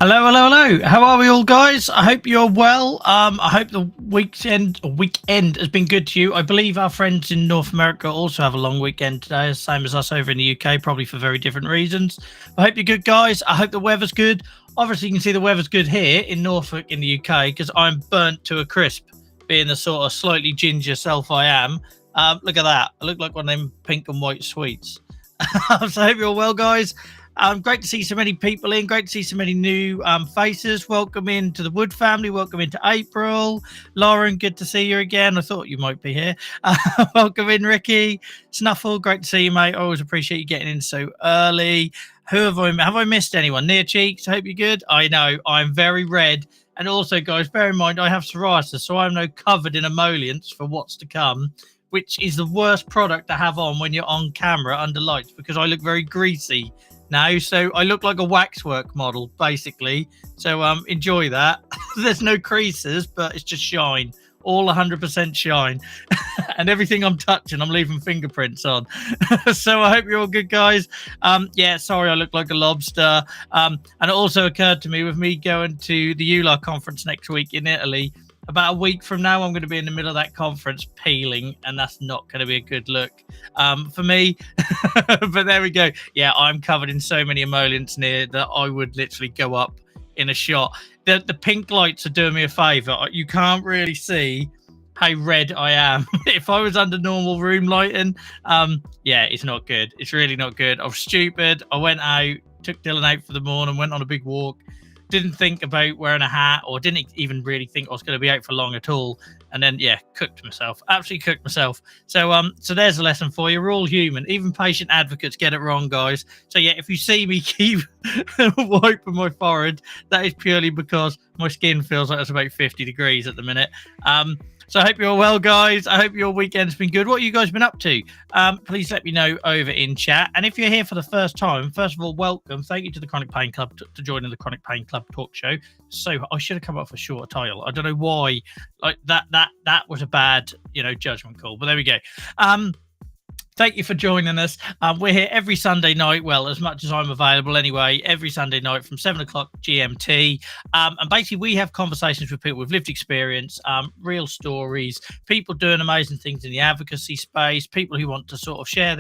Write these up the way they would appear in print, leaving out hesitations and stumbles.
Hello, hello, hello. How are we all, guys? I hope you're well. I hope the weekend has been good to you. I believe our friends in North America also have a long weekend today, same as us over in the UK, probably for very different reasons. I hope you're good, guys. I hope the weather's good. Obviously, you can see the weather's good here in Norfolk in the UK because I'm burnt to a crisp, being the sort of slightly ginger self I am. Look at that. I look like one of them pink and white sweets. So I hope you're well, guys. Great to see so many people in. Great to see so many new faces. Welcome into the Wood family. Welcome into April. Lauren, good to see you again. I thought you might be here. Welcome in, Ricky. Snuffle, great to see you, mate. I always appreciate you getting in so early. Who have I missed anyone? Near Cheeks, I hope you're good. I know, I'm very red. And also, guys, bear in mind, I have psoriasis, so I'm now covered in emollients for what's to come, which is the worst product to have on when you're on camera under lights because I look very greasy now, so I look like a waxwork model basically, so enjoy that. There's no creases, but it's just shine, all 100% shine. And everything I'm touching I'm leaving fingerprints on. So I hope you're all good, guys. Yeah, sorry I look like a lobster. And it also occurred to me, with me going to the EULAR conference next week in Italy, about a week from now, I'm going to be in the middle of that conference peeling, and that's not going to be a good look for me. But there we go. Yeah, I'm covered in so many emollients near that I would literally go up in a shot. The pink lights are doing me a favour. You can't really see how red I am. If I was under normal room lighting, yeah, it's not good. It's really not good. I was stupid. I went out, took Dylan out for the morning, went on a big walk. Didn't think about wearing a hat, or didn't even really think I was going to be out for long at all. And then, yeah, cooked myself. Absolutely cooked myself. So there's a lesson for you. We're all human. Even patient advocates get it wrong, guys. So, yeah, if you see me keep wiping my forehead, that is purely because my skin feels like it's about 50 degrees at the minute. So I hope you're well, guys. I hope your weekend's been good. What have you guys been up to? Please let me know over in chat. And if you're here for the first time, first of all, welcome. Thank you to the Chronic Pain Club to joining the Chronic Pain Club talk show. So I should have come up with a shorter title. I don't know why. Like that was a bad, judgment call. But there we go. Thank you for joining us. We're here every Sunday night. Well, as much as I'm available anyway, every Sunday night from 7 o'clock GMT. And basically, we have conversations with people with lived experience, real stories, people doing amazing things in the advocacy space, people who want to sort of share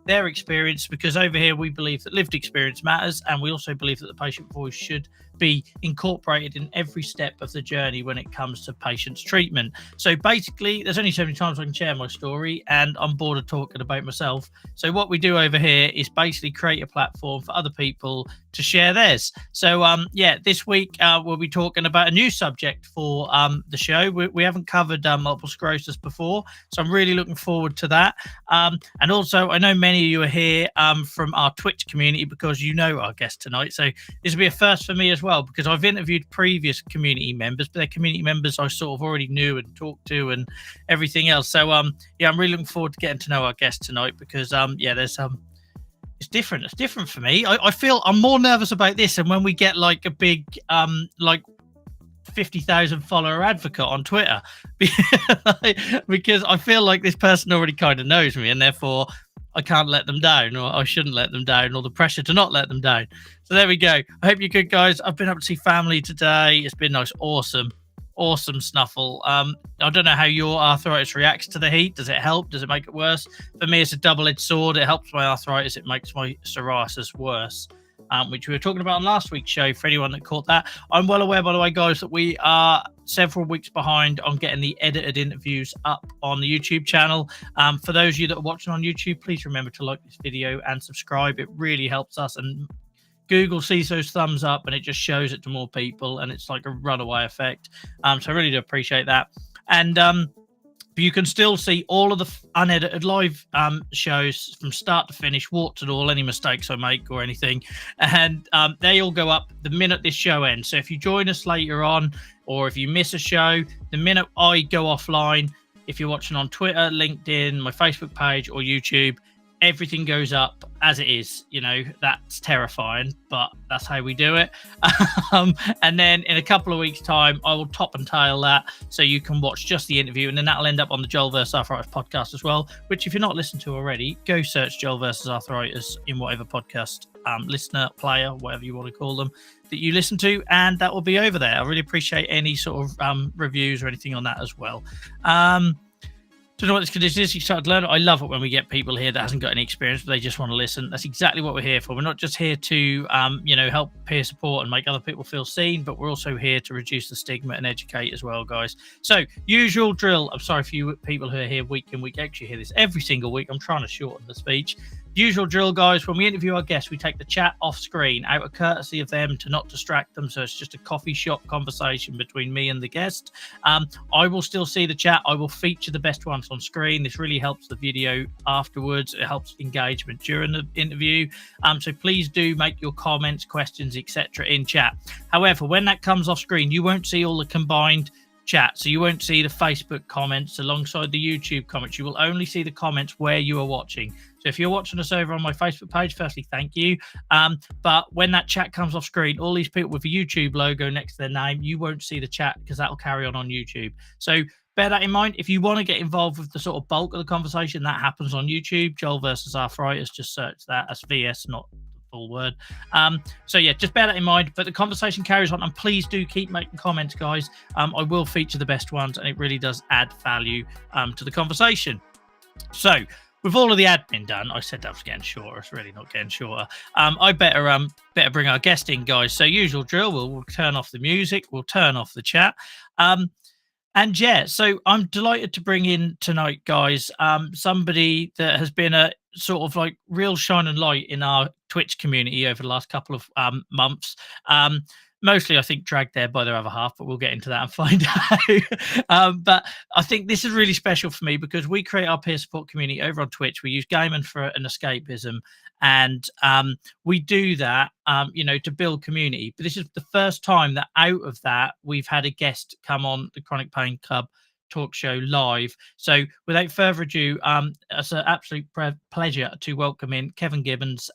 their experience, because over here we believe that lived experience matters, and we also believe that the patient voice should be incorporated in every step of the journey when it comes to patients' treatment. So basically, there's only so many times I can share my story, and I'm bored of talking about myself. So what we do over here is basically create a platform for other people to share theirs. So yeah, this week we'll be talking about a new subject for the show. We haven't covered multiple sclerosis before, so I'm really looking forward to that. And also, I know many of you are here from our Twitch community because you know our guest tonight. So this will be a first for me as well, because I've interviewed previous community members, but they're community members I sort of already knew and talked to and everything else. So yeah, I'm really looking forward to getting to know our guest tonight, because yeah, there's it's different. It's different for me. I feel I'm more nervous about this, and when we get like a big like 50,000 follower advocate on Twitter, because I feel like this person already kind of knows me, and therefore I can't let them down, or I shouldn't let them down, or the pressure to not let them down. So there we go. I hope you're good, guys. I've been up to see family today. It's been nice. Awesome Snuffle. I don't know how your arthritis reacts to the heat. Does it help? Does it make it worse? For me, it's a double-edged sword. It helps my arthritis. It makes my psoriasis worse, which we were talking about on last week's show, for anyone that caught that. I'm well aware, by the way, guys, that we are several weeks behind on getting the edited interviews up on the YouTube channel. For those of you that are watching on YouTube, please remember to like this video and subscribe. It really helps us, and Google sees those thumbs up and it just shows it to more people, and it's like a runaway effect. So I really do appreciate that. And you can still see all of the unedited live shows from start to finish, warts and all, any mistakes I make or anything. And they all go up the minute this show ends. So if you join us later on, or if you miss a show, the minute I go offline, if you're watching on Twitter, LinkedIn, my Facebook page, or YouTube, everything goes up as it is. That's terrifying, but that's how we do it. And then in a couple of weeks' time, I will top and tail that, so you can watch just the interview, and then that'll end up on the JoelvsArthritis podcast as well, which if you're not listening to already, go search Joel versus Arthritis in whatever podcast listener, player, whatever you want to call them, that you listen to, and that will be over there. I really appreciate any sort of reviews or anything on that as well. Don't know what this condition is. You start to learn. I love it when we get people here that hasn't got any experience, but they just want to listen. That's exactly what we're here for. We're not just here to, help peer support and make other people feel seen, but we're also here to reduce the stigma and educate as well, guys. So, usual drill. I'm sorry for you people who are here week in, week out. You hear this every single week. I'm trying to shorten the speech. Usual drill, guys. When we interview our guests, we take the chat off screen out of courtesy of them to not distract them. So it's just a coffee shop conversation between me and the guest. I will still see the chat. I will feature the best ones on screen. This really helps the video afterwards. It helps engagement during the interview. So please do make your comments, questions, etc. in chat. However, when that comes off screen, you won't see all the combined chat. So you won't see the Facebook comments alongside the YouTube comments. You will only see the comments where you are watching. So if you're watching us over on my Facebook page, firstly, thank you. But when that chat comes off screen, all these people with a YouTube logo next to their name, you won't see the chat because that will carry on YouTube. So bear that in mind. If you want to get involved with the sort of bulk of the conversation, that happens on YouTube. Joel versus Arthritis, just search that as VS, not the full word. So yeah, just bear that in mind. But the conversation carries on, and please do keep making comments, guys. I will feature the best ones, and it really does add value to the conversation. So, with all of the admin done, I said that was getting shorter. It's really not getting shorter. I better bring our guest in, guys. So usual drill, we'll turn off the music, we'll turn off the chat. And yeah, so I'm delighted to bring in tonight, guys, somebody that has been a sort of like real shining light in our Twitch community over the last couple of months. Mostly, I think, dragged there by their other half, but we'll get into that and find out. But I think this is really special for me because we create our peer support community over on Twitch. We use gaming for an escapism, and we do that, to build community. But this is the first time that out of that, we've had a guest come on the Chronic Pain Club talk show live. So without further ado, it's an absolute pleasure to welcome in Kevin Gibbons.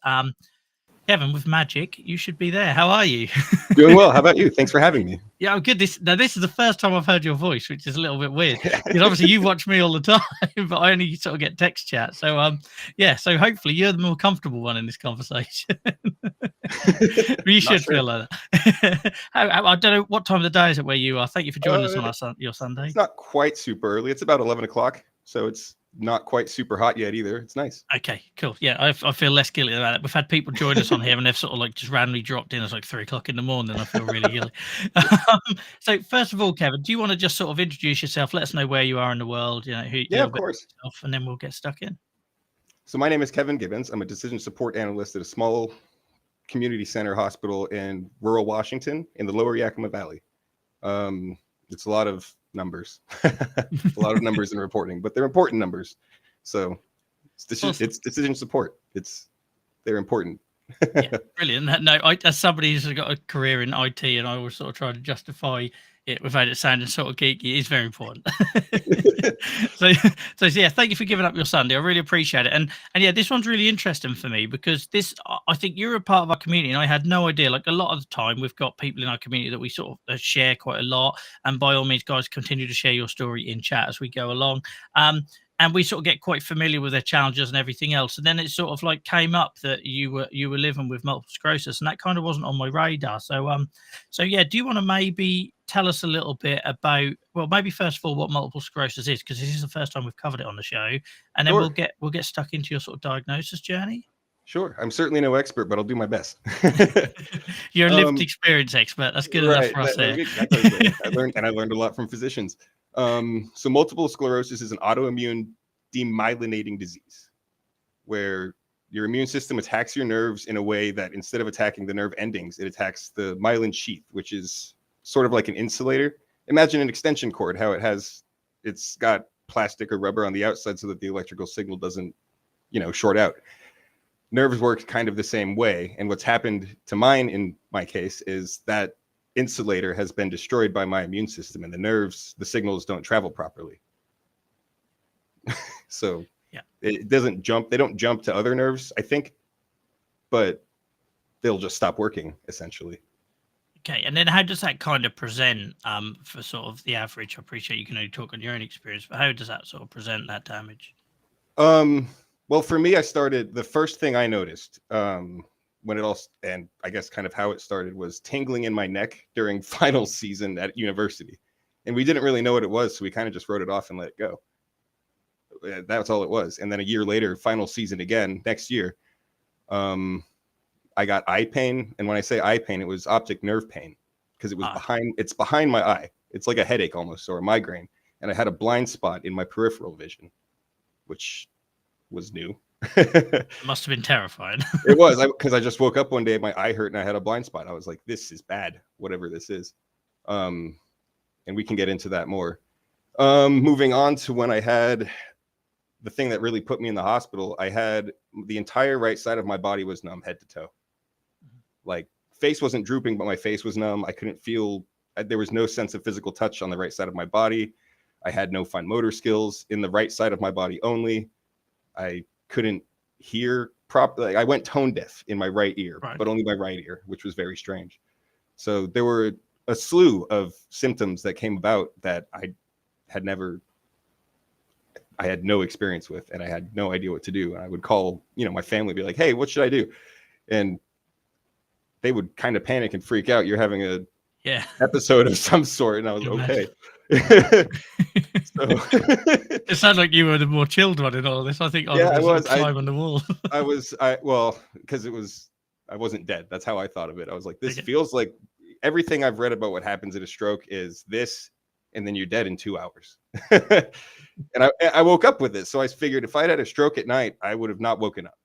Kevin, with magic, you should be there. How are you? Doing well. How about you? Thanks for having me. Yeah, I'm good. This is the first time I've heard your voice, which is a little bit weird. Because obviously you watch me all the time, but I only sort of get text chat. So so hopefully you're the more comfortable one in this conversation. You should feel like that. I don't know what time of the day is it where you are. Thank you for joining us on your Sunday. It's not quite super early. It's about 11 o'clock, so it's not quite super hot yet either. It's nice. Okay, cool. Yeah, I feel less guilty about it. We've had people join us on here and they've sort of like just randomly dropped in. It's like 3 o'clock in the morning. I feel really guilty. So first of all, Kevin, do you want to just sort of introduce yourself? Let us know where you are in the world, who of course. Yourself, and then we'll get stuck in. So my name is Kevin Gibbons. I'm a decision support analyst at a small community center hospital in rural Washington in the lower Yakima Valley. It's a lot of numbers, a lot of numbers in reporting, but they're important numbers. So it's decision support. They're important. Yeah, brilliant. No, as somebody who's got a career in IT, and I always sort of try to justify it without it sounding sort of geeky, it's very important. so yeah, thank you for giving up your Sunday. I really appreciate it. And yeah, this one's really interesting for me because I think you're a part of our community, and I had no idea. Like a lot of the time, we've got people in our community that we sort of share quite a lot. And by all means, guys, continue to share your story in chat as we go along. And we sort of get quite familiar with their challenges and everything else. And then it sort of like came up that you were living with multiple sclerosis, and that kind of wasn't on my radar. So yeah, do you want to maybe tell us a little bit about, well, maybe first of all, what multiple sclerosis is, because this is the first time we've covered it on the show, and then Sure. we'll get stuck into your sort of diagnosis journey. Sure. I'm certainly no expert, but I'll do my best. You're a lived experience expert. That's good enough for us here. I learned a lot from physicians. So multiple sclerosis is an autoimmune demyelinating disease where your immune system attacks your nerves in a way that instead of attacking the nerve endings, it attacks the myelin sheath, which is sort of like an insulator. Imagine an extension cord, how it's got plastic or rubber on the outside so that the electrical signal doesn't, short out. Nerves work kind of the same way. And what's happened to mine in my case is that insulator has been destroyed by my immune system, and the signals don't travel properly. So yeah, it doesn't jump. They don't jump to other nerves, I think, but they'll just stop working essentially. Okay, and then how does that kind of present for sort of the average? I appreciate you can only talk on your own experience, but how does that sort of present that damage? Well, for me, the first thing I noticed when it all, and I guess kind of how it started, was tingling in my neck during final season at university. And we didn't really know what it was, so we kind of just wrote it off and let it go. That's all it was. And then a year later, final season again, next year, I got eye pain. And when I say eye pain, it was optic nerve pain, because it was behind my eye. It's like a headache almost, or a migraine. And I had a blind spot in my peripheral vision, which was new. It must have been terrifying. It was, because I just woke up one day, my eye hurt, and I had a blind spot. I was like, this is bad, whatever this is. And we can get into that more. Moving on to when I had the thing that really put me in the hospital, I had the entire right side of my body was numb, head to toe. Like, face wasn't drooping, but my face was numb. I couldn't feel, there was no sense of physical touch on the right side of my body. I had no fine motor skills in the right side of my body only. I couldn't hear properly. Like, I went tone deaf in my right ear, but only my right ear, which was very strange. So there were a slew of symptoms that came about that I had no experience with, and I had no idea what to do. And I would call, my family, be like, hey, what should I do? And they would kind of panic and freak out. You're having a episode of some sort. And I was okay. So it sounded like you were the more chilled one in all this. I think I was climb on the wall. Well, because I wasn't dead. That's how I thought of it. I was like, this feels like everything I've read about what happens in a stroke is this, and then you're dead in 2 hours. And I woke up with this. So I figured if I'd had a stroke at night, I would have not woken up.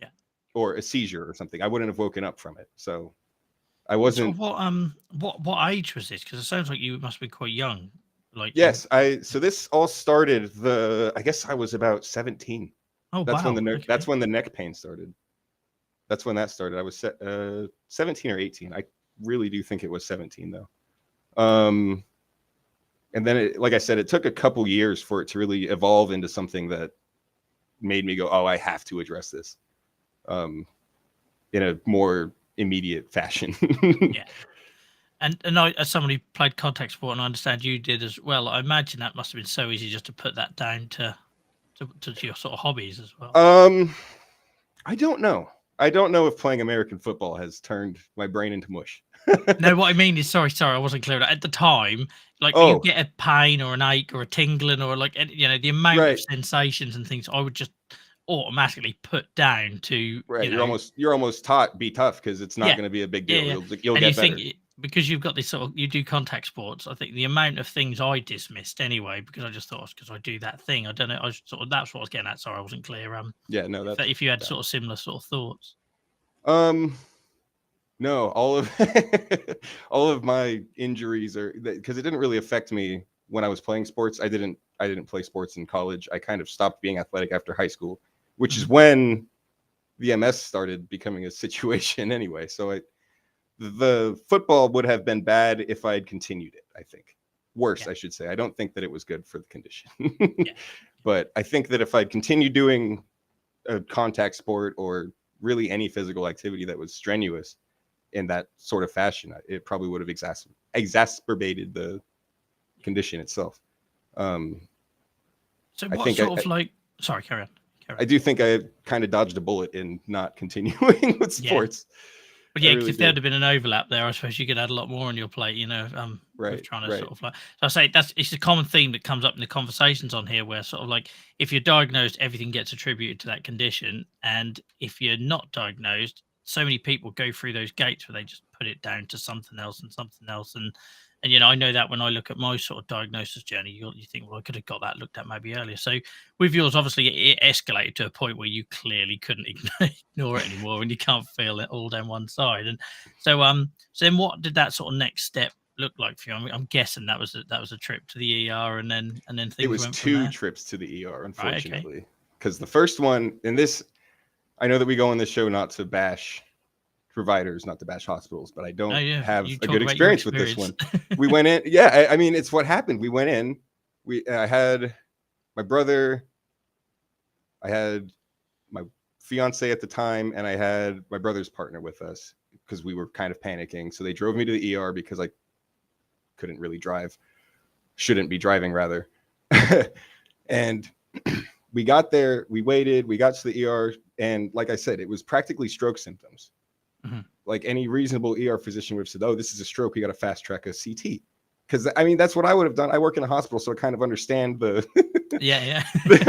Yeah. Or a seizure or something. I wouldn't have woken up from it. So I wasn't. So what age was this? Because it sounds like you must be quite young. Like, yes, so this all started, I guess I was about 17. Oh, that's wow. That's when the neck pain started. That's when that started. I was 17 or 18. I really do think it was 17 though. And then, like I said, it took a couple years for it to really evolve into something that made me go, oh, I have to address this in a more immediate fashion. Yeah. And I, as somebody who played contact sport, and I understand you did as well, I imagine that must have been so easy just to put that down to your sort of hobbies as well. I don't know. I don't know if playing American football has turned my brain into mush. No, what I mean is, sorry, I wasn't clear. At the time, like, you get a pain or an ache or a tingling or like, the amount of sensations and things, I would just automatically put down to you're almost taught be tough, because it's not going to be a big deal. You'll get better. Because you've got this you do contact sports, I think the amount of things I dismissed anyway, because I just thought, because I do that thing, I don't know, that's what I was getting at. Sorry, I wasn't clear. If you had sort of similar sort of thoughts. No, all of my injuries are, because it didn't really affect me when I was playing sports. I didn't play sports in college. I kind of stopped being athletic after high school, which is when the MS started becoming a situation anyway. So the football would have been bad if I had continued it, I think. Worse, I should say. I don't think that it was good for the condition. But I think that if I'd continued doing a contact sport or really any physical activity that was strenuous in that sort of fashion, it probably would have exacerbated the condition itself. So what sorry, carry on. I do think I kind of dodged a bullet in not continuing with sports. But yeah, because if there had been an overlap there, I suppose you could add a lot more on your plate, with trying to sort of like. So I say it's a common theme that comes up in the conversations on here, where sort of like, if you're diagnosed, everything gets attributed to that condition, and if you're not diagnosed, so many people go through those gates where they just put it down to something else and something else, and I know that when I look at my sort of diagnosis journey, you think, well, I could have got that looked at maybe earlier. So with yours, obviously, it escalated to a point where you clearly couldn't ignore it anymore, and you can't feel it all down one side. And so, so then what did that sort of next step look like for you? I'm guessing that was a trip to the ER, and then things. It was 2 trips to the ER, unfortunately, because the first one, and this, I know that we go on this show not to bash providers, not to bash hospitals, but I don't have a good experience with this one. We went in, I mean, it's what happened. We went in, I had my brother, I had my fiance at the time, and I had my brother's partner with us, because we were kind of panicking. So they drove me to the ER because I couldn't really drive, shouldn't be driving rather. And we got there, we waited, we got to the ER. And like I said, it was practically stroke symptoms. Like any reasonable ER physician would have said, oh, this is a stroke. We got to fast track a CT. Because I mean, that's what I would have done. I work in a hospital, so I kind of understand the yeah.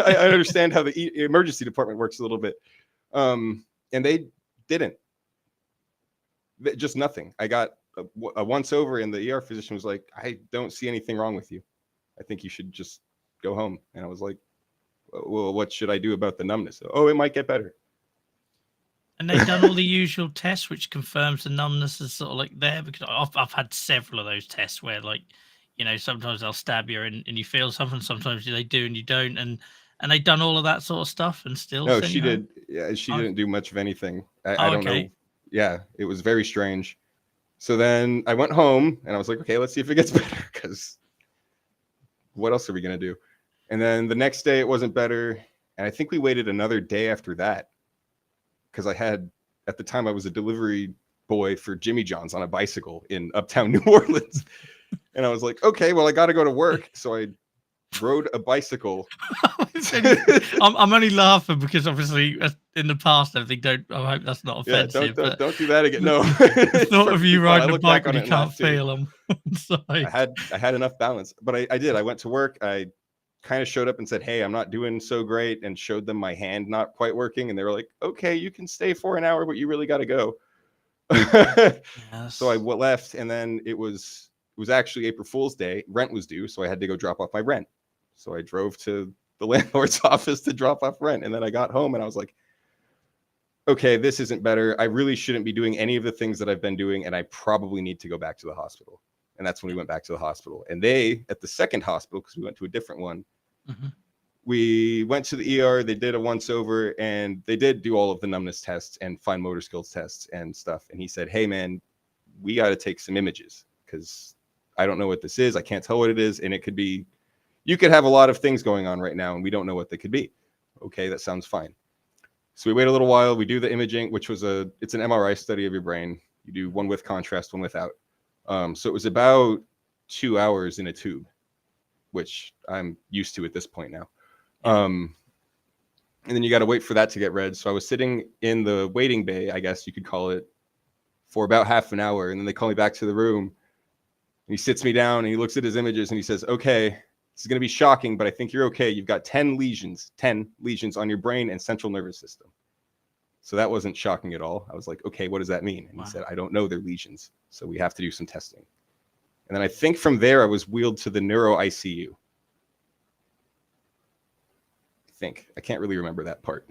I understand how the emergency department works a little bit. And they didn't. Just nothing. I got a once over, and the ER physician was like, I don't see anything wrong with you. I think you should just go home. And I was like, well, what should I do about the numbness? Oh, it might get better. And they've done all the usual tests, which confirms the numbness is sort of like there, because I've had several of those tests where, like, you know, sometimes they'll stab you and you feel something, sometimes they do and you don't, and they've done all of that sort of stuff and still. No, she did. Yeah, she didn't do much of anything. I don't know. Yeah, it was very strange. So then I went home and I was like, okay, let's see if it gets better, because what else are we gonna do? And then the next day it wasn't better, and I think we waited another day after that. Because at the time I was a delivery boy for Jimmy John's on a bicycle in uptown New Orleans. And I was like, okay, well, I got to go to work. So I rode a bicycle. I'm only laughing because obviously in the past, I hope that's not offensive. Yeah, don't do that again. No. Thought of you riding a bike when you can't feel them. I had enough balance, but I did. I went to work. I kind of showed up and said, hey, I'm not doing so great, and showed them my hand not quite working, and they were like, okay, you can stay for an hour, but you really got to go. Yes. So I left, and then it was actually April Fool's Day. Rent was due, so I had to go drop off my rent. So I drove to the landlord's office to drop off rent, and then I got home and I was like, okay, this isn't better. I really shouldn't be doing any of the things that I've been doing, and I probably need to go back to the hospital. And that's when we went back to the hospital. And they, at the second hospital, because we went to a different one, we went to the ER. They did a once over, and they did do all of the numbness tests and fine motor skills tests and stuff. And he said, hey, man, we got to take some images, because I don't know what this is. I can't tell what it is. And it could be, you could have a lot of things going on right now, and we don't know what they could be. Okay, that sounds fine. So we wait a little while. We do the imaging, which was it's an MRI study of your brain. You do one with contrast, one without. So it was about 2 hours in a tube, which I'm used to at this point now. And then you got to wait for that to get read. So I was sitting in the waiting bay, I guess you could call it, for about half an hour. And then they call me back to the room. And he sits me down and he looks at his images and he says, okay, this is going to be shocking, but I think you're okay. You've got 10 lesions on your brain and central nervous system. So that wasn't shocking at all. I was like, okay, what does that mean? And he said, I don't know, they're lesions. So we have to do some testing. And then I think from there, I was wheeled to the neuro ICU. I can't really remember that part.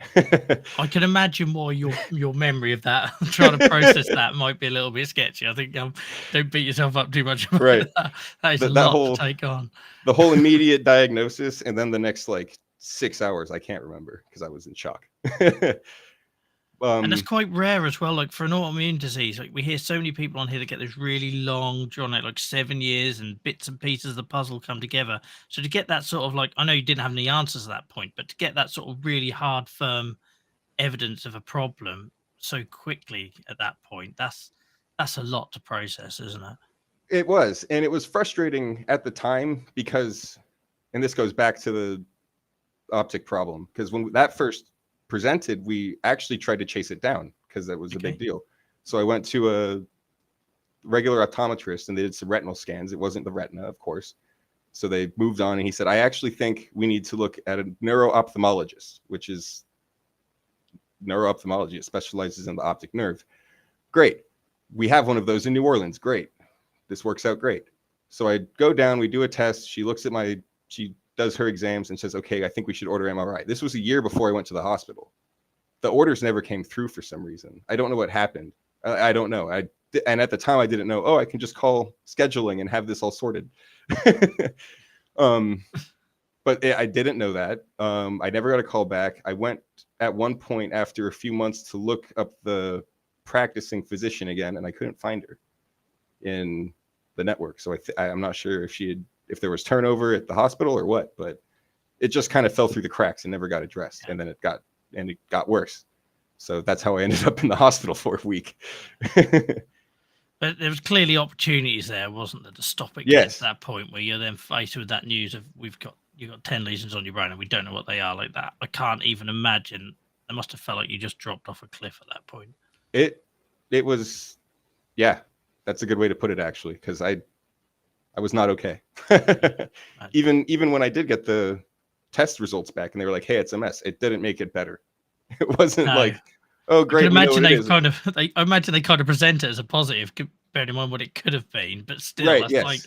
I can imagine why your memory of that, trying to process that, might be a little bit sketchy. I think don't beat yourself up too much about right. That is a lot to take on. The whole immediate diagnosis, and then the next like 6 hours, I can't remember because I was in shock. And that's quite rare as well. Like for an autoimmune disease, like we hear so many people on here that get this really long, drawn out, like 7 years, and bits and pieces of the puzzle come together. So to get that sort of like, I know you didn't have any answers at that point, but to get that sort of really hard, firm evidence of a problem so quickly at that point, that's a lot to process, isn't it? It was, and it was frustrating at the time because, and this goes back to the optic problem, because when that first presented, we actually tried to chase it down because that was a big deal. So I went to a regular optometrist and they did some retinal scans. It wasn't the retina, of course. So they moved on, and he said, I actually think we need to look at a neuro-ophthalmologist, which is neuro-ophthalmology. It specializes in the optic nerve. Great. We have one of those in New Orleans. Great. This works out great. So I go down, we do a test. She looks at she does her exams and says, okay, I think we should order MRI. This was a year before I went to the hospital. The orders never came through for some reason. I don't know what happened. I don't know. And at the time I didn't know, I can just call scheduling and have this all sorted. But I didn't know that. I never got a call back. I went at one point after a few months to look up the practicing physician again, and I couldn't find her in the network. So I'm not sure if there was turnover at the hospital or what, but it just kind of fell through the cracks and never got addressed. And then it got worse. So that's how I ended up in the hospital for a week. But there was clearly opportunities there, wasn't there, to stop it yes. At that point where you're then faced with that news of you've got 10 lesions on your brain and we don't know what they are like that. I can't even imagine It must have felt like you just dropped off a cliff at that point. It was, yeah, that's a good way to put it, actually, because I was not okay. Even when I did get the test results back and they were like, hey, it's MS, it didn't make it better. It wasn't like, oh, great. I can imagine we know I imagine they kind of present it as a positive, bearing in mind what it could have been, but still, right, that's yes. like,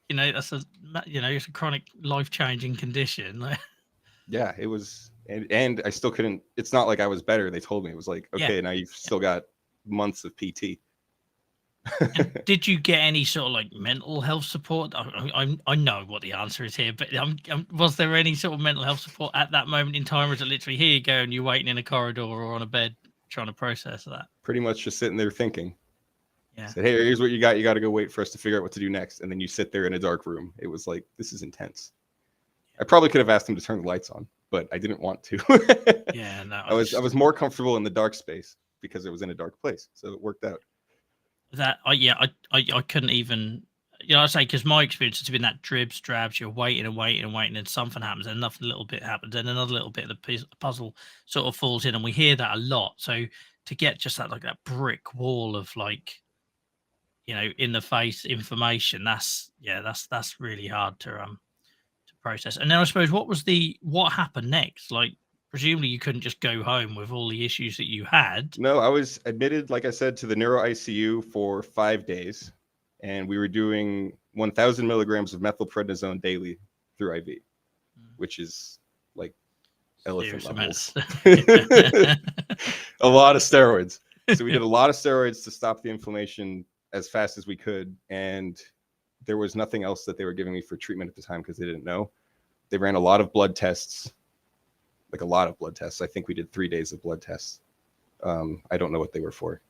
that's it's a chronic life-changing condition. Yeah, it was, and I still couldn't. It's not like I was better. They told me it was like, okay, now you've still got months of PT. And did you get any sort of like mental health support? I know what the answer is here, but was there any sort of mental health support at that moment in time, or is it literally here you go and you're waiting in a corridor or on a bed trying to process that? Pretty much just sitting there thinking. Yeah. Said, hey, here's what you got. You got to go wait for us to figure out what to do next, and then you sit there in a dark room. It was like, this is intense. I probably could have asked them to turn the lights on, but I didn't want to. Yeah, no. I was more comfortable in the dark space because it was in a dark place, so it worked out. That I couldn't even, I say, because my experience has been that dribs, drabs. You're waiting and waiting and waiting, and something happens, and another little bit happens, and another little bit of the puzzle sort of falls in, and we hear that a lot. So to get just that that brick wall of in the face information, that's really hard to process. And then I suppose what happened next? Like, presumably you couldn't just go home with all the issues that you had. No, I was admitted, like I said, to the neuro ICU for 5 days, and we were doing 1,000 milligrams of methylprednisone daily through IV, which is like elephant levels. A lot of steroids. So we did a lot of steroids to stop the inflammation as fast as we could, and there was nothing else that they were giving me for treatment at the time because they didn't know. They ran a lot of blood tests, like a lot of blood tests. I think we did 3 days of blood tests. I don't know what they were for.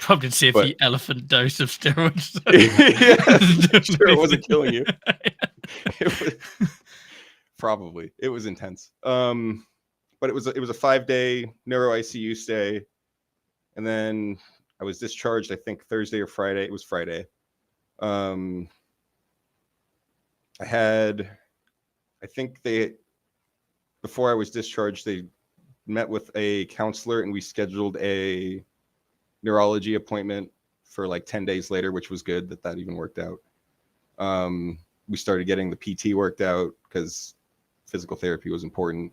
Probably to see if the elephant dose of steroids. Yeah, sure, it wasn't killing you. Probably. It was intense. But it was a 5-day neuro ICU stay, and then I was discharged, I think Thursday or Friday. It was Friday. I think before I was discharged, they met with a counselor and we scheduled a neurology appointment for like 10 days later, which was good that even worked out. We started getting the PT worked out because physical therapy was important.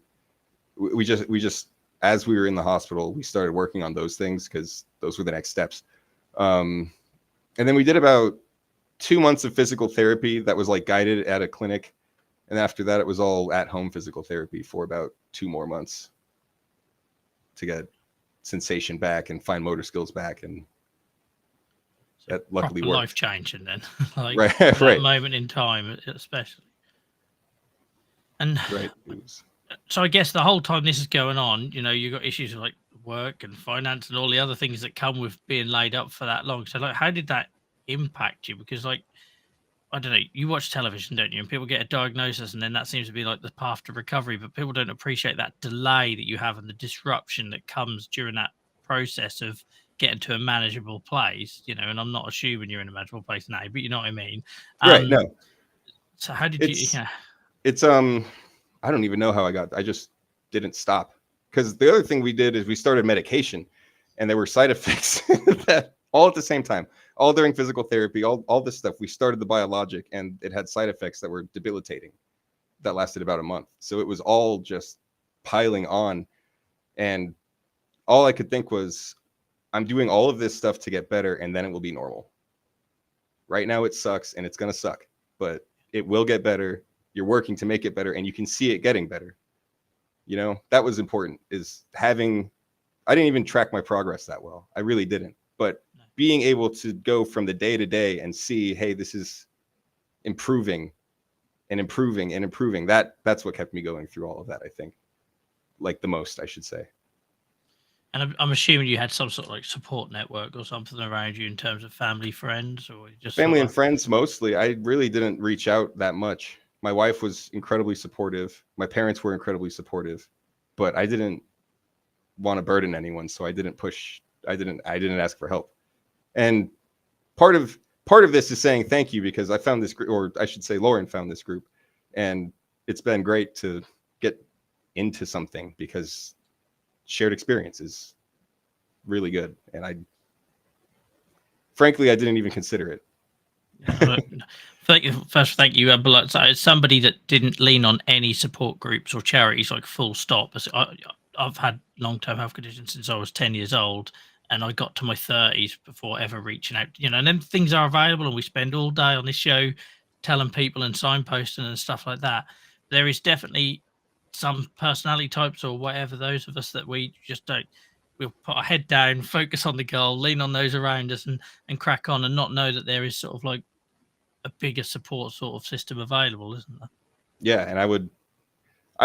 We just, as we were in the hospital, we started working on those things because those were the next steps. And then we did about 2 months of physical therapy that was like guided at a clinic. And after that, it was all at home physical therapy for about 2 more months to get sensation back and fine motor skills back. And that luckily worked. Life changing then, like right. that moment in time, especially. And right. So I guess the whole time this is going on, you've got issues like work and finance and all the other things that come with being laid up for that long. So like, how did that impact you? Because like, I don't know, you watch television, don't you? And people get a diagnosis and then that seems to be like the path to recovery, but people don't appreciate that delay that you have and the disruption that comes during that process of getting to a manageable place, and I'm not assuming you're in a manageable place now, but you know what I mean? Right, no. So how did you... Yeah. It's, I don't even know how I just didn't stop. Because the other thing we did is we started medication and there were side effects that all at the same time, all during physical therapy, all this stuff. We started the biologic and it had side effects that were debilitating that lasted about a month. So it was all just piling on. And all I could think was, I'm doing all of this stuff to get better and then it will be normal. Right now it sucks and it's going to suck, but it will get better. You're working to make it better and you can see it getting better. That was important, is I didn't even track my progress that well. I really didn't. But being able to go from the day to day and see, hey, this is improving and improving and improving. That's what kept me going through all of that, I think. Like the most, I should say. And I'm assuming you had some sort of like support network or something around you in terms of family, friends, or just family and friends mostly. I really didn't reach out that much. My wife was incredibly supportive. My parents were incredibly supportive, but I didn't want to burden anyone, so I didn't push. I didn't ask for help. And part of this is saying thank you, because I found this group, or I should say Lauren found this group, and it's been great to get into something, because shared experience is really good. And frankly, I didn't even consider it. Thank you. But so it's somebody that didn't lean on any support groups or charities, like full stop. I've had long-term health conditions since I was 10 years old, and I got to my 30s before ever reaching out. And then things are available, and we spend all day on this show telling people and signposting and stuff like that. There is definitely some personality types or whatever, those of us that we just don't. We'll put our head down, focus on the goal, lean on those around us, and crack on, and not know that there is sort of like a bigger support sort of system available, isn't there? Yeah, and I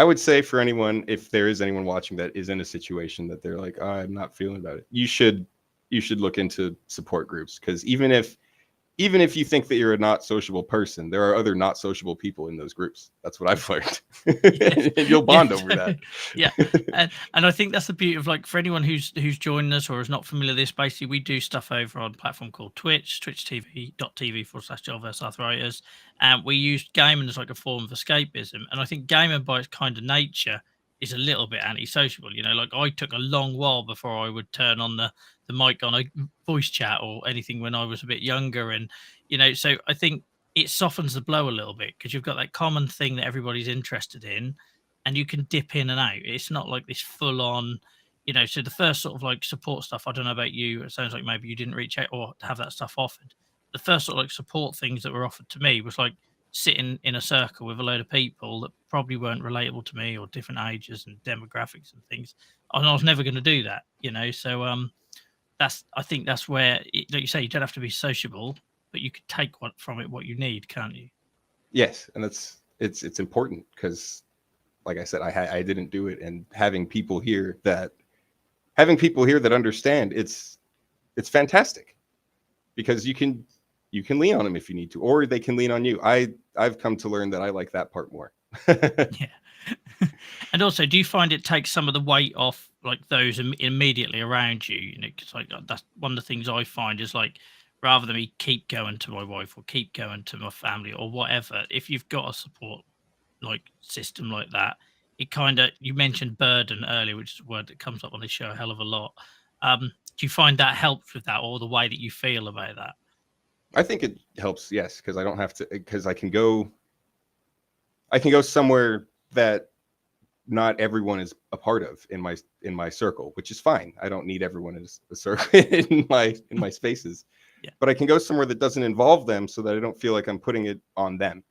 would say for anyone, if there is anyone watching that is in a situation that they're like, oh, I'm not feeling about it, you should look into support groups, because even if you think that you're a not sociable person, there are other not sociable people in those groups. That's what I've learned. Yes. And you'll bond over that. Yeah. And I think that's the beauty of, like, for anyone who's joining us or is not familiar with this, basically we do stuff over on a platform called Twitch, twitch.tv/JoelvsArthritis. And we use gaming as like a form of escapism. And I think gaming by its kind of nature is a little bit antisocial. Like I took a long while before I would turn on the mic on a voice chat or anything when I was a bit younger. And, so I think it softens the blow a little bit, because you've got that common thing that everybody's interested in, and you can dip in and out. It's not like this full on, so the first sort of like support stuff, I don't know about you, it sounds like maybe you didn't reach out or have that stuff offered. The first sort of like support things that were offered to me was like sitting in a circle with a load of people that probably weren't relatable to me, or different ages and demographics and things. And I was never going to do that, so I think that's where, like you say, you don't have to be sociable, but you could take what you need, can't you? Yes, and it's important, because, like I said, I didn't do it, and having people here that understand, it's fantastic, because you can lean on them if you need to, or they can lean on you. I've come to learn that I like that part more. Yeah. And also, do you find it takes some of the weight off, like, those immediately around you? Because like that's one of the things I find is, like, rather than me keep going to my wife or keep going to my family or whatever, if you've got a support like system like that, it kind of, you mentioned burden earlier, which is a word that comes up on this show a hell of a lot. Do you find that helps with that, or the way that you feel about that? I think it helps, yes, because I don't have to, because I can go somewhere that not everyone is a part of in my circle, which is fine. I don't need everyone in a circle in my spaces. Yeah. But I can go somewhere that doesn't involve them, so that I don't feel like I'm putting it on them,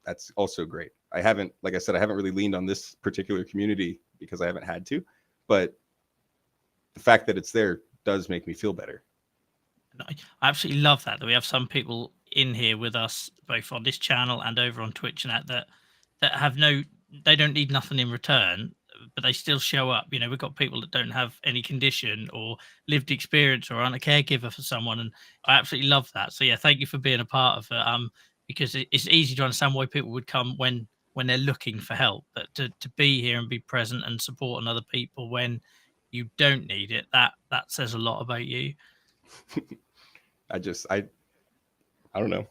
that's also great. Like I said, I haven't really leaned on this particular community because I haven't had to, but the fact that it's there does make me feel better. I absolutely love that we have some people in here with us, both on this channel and over on Twitch, and that have they don't need nothing in return, but they still show up. We've got people that don't have any condition or lived experience or aren't a caregiver for someone, and I absolutely love that. So yeah, thank you for being a part of it. Because it's easy to understand why people would come when they're looking for help, but to be here and be present and supporting other people when you don't need it, that says a lot about you. I don't know.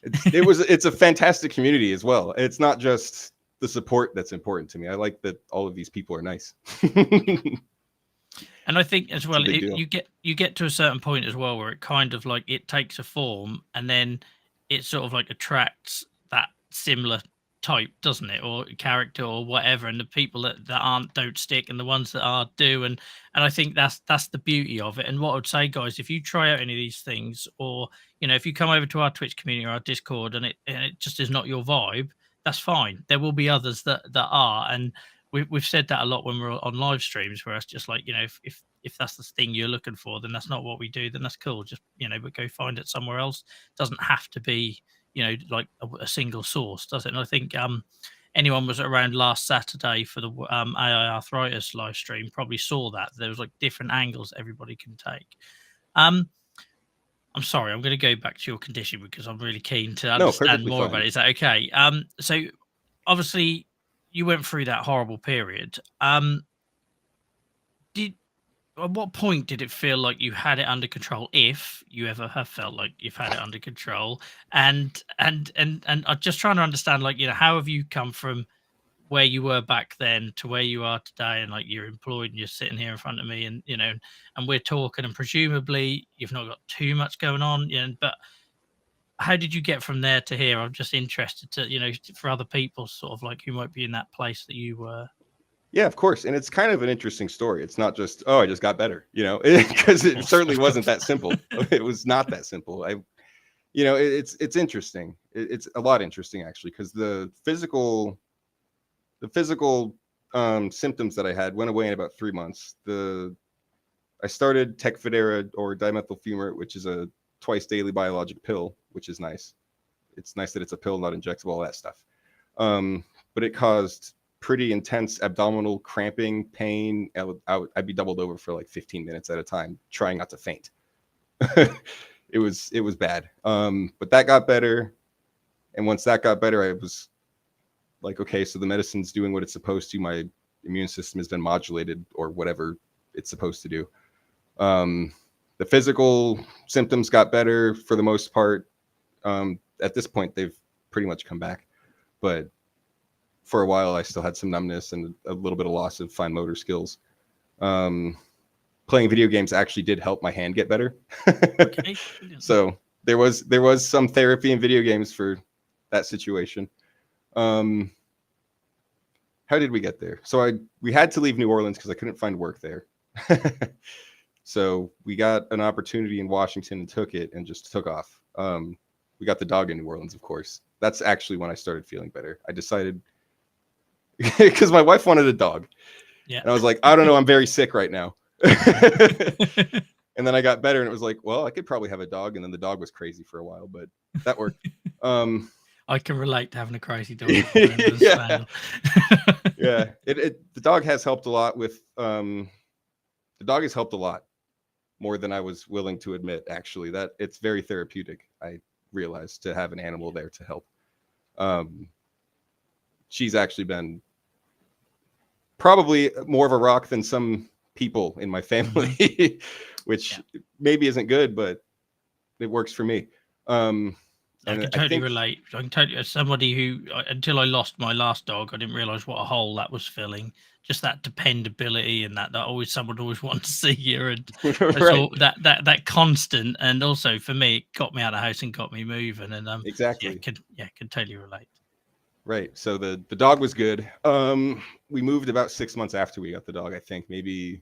It's a fantastic community as well. It's not just the support that's important to me. I like that all of these people are nice. And I think as well, you get to a certain point as well where it kind of like, it takes a form, and then it sort of like attracts that similar type, doesn't it, or character or whatever, and the people that aren't don't stick, and the ones that are do. And I think that's the beauty of it. And what I would say, guys, if you try out any of these things, or if you come over to our Twitch community or our Discord and it just is not your vibe, that's fine. There will be others that are, and we've said that a lot when we're on live streams, where it's just like, if that's the thing you're looking for, then that's not what we do, then that's cool. Just, but go find it somewhere else. It doesn't have to be, like a single source, does it? And I think anyone was around last Saturday for the AI arthritis live stream probably saw that there was like different angles everybody can take. I'm sorry, I'm going to go back to your condition because I'm really keen to understand more about it. Is that okay? So obviously you went through that horrible period. At what point did it feel like you had it under control, if you ever have felt like you've had it under control? And I'm just trying to understand, like, how have you come from where you were back then to where you are today, and like you're employed and you're sitting here in front of me, and and we're talking, and presumably you've not got too much going on, but how did you get from there to here? I'm just interested to, for other people sort of like who might be in that place that you were. Yeah, of course. And it's kind of an interesting story. It's not just, oh, I just got better, because it certainly wasn't that simple. It was not that simple. It's interesting. It's a lot interesting, actually, because the physical symptoms that I had went away in about 3 months. I started Tecfidera or dimethyl fumarate, which is a twice daily biologic pill, which is nice. It's nice that it's a pill, not injectable, all that stuff. But it caused pretty intense abdominal cramping, pain. I'd be doubled over for like 15 minutes at a time, trying not to faint. It was bad. But that got better. And once that got better, I was like, okay, so the medicine's doing what it's supposed to. My immune system has been modulated, or whatever it's supposed to do. The physical symptoms got better for the most part. At this point, they've pretty much come back. But for a while, I still had some numbness and a little bit of loss of fine motor skills. Playing video games actually did help my hand get better. Okay. So there was some therapy in video games for that situation. How did we get there? So we had to leave New Orleans because I couldn't find work there. So we got an opportunity in Washington and took it and just took off. We got the dog in New Orleans, of course. That's actually when I started feeling better. I decided, because my wife wanted a dog. Yeah. And I was like, I don't know, I'm very sick right now. And then I got better and it was like, well, I could probably have a dog. And then the dog was crazy for a while, but that worked. I can relate to having a crazy dog. Yeah. Yeah. The dog has helped a lot with, the dog has helped a lot more than I was willing to admit, actually. That it's very therapeutic, I realized, to have an animal there to help. She's actually been probably more of a rock than some people in my family, which maybe isn't good, but it works for me. I can totally relate. I can totally, as somebody who, until I lost my last dog, I didn't realize what a hole that was filling. Just that dependability and that someone always wanted to see you, and right. that constant. And also for me, it got me out of the house and got me moving. And exactly, can totally relate. Right. So the dog was good. We moved about 6 months after we got the dog, I think. Maybe.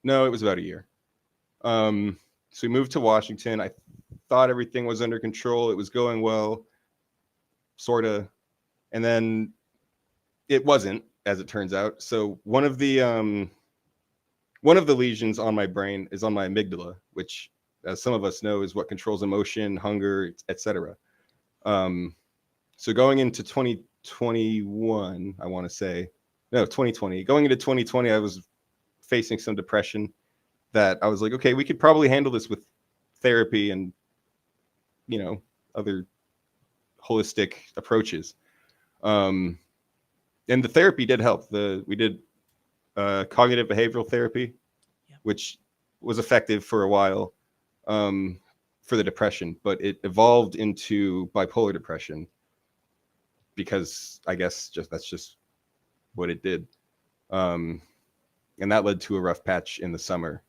No, it was about a year. So we moved to Washington. I thought everything was under control. It was going well, sort of. And then it wasn't, as it turns out. So one of the lesions on my brain is on my amygdala, which, as some of us know, is what controls emotion, hunger, etc. So going into 2021, I want to say, no, 2020. Going into 2020, I was facing some depression that I was like, okay, we could probably handle this with therapy and, other holistic approaches. And the therapy did help. We did cognitive behavioral therapy, which was effective for a while for the depression, but it evolved into bipolar depression because I guess that's just what it did. And that led to a rough patch in the summer.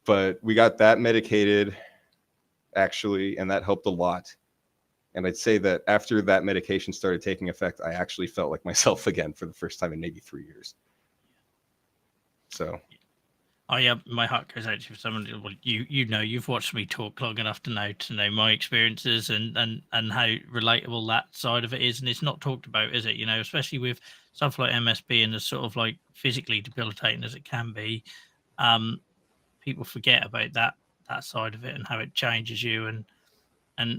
But we got that medicated, actually, and that helped a lot. And I'd say that after that medication started taking effect, I actually felt like myself again for the first time in maybe 3 years. So. Oh yeah, my heart goes out to you for someone. Well, you've watched me talk long enough to know my experiences and how relatable that side of it is, and it's not talked about, is it? Especially with stuff like MSP and as sort of like physically debilitating as it can be, people forget about that side of it and how it changes you, and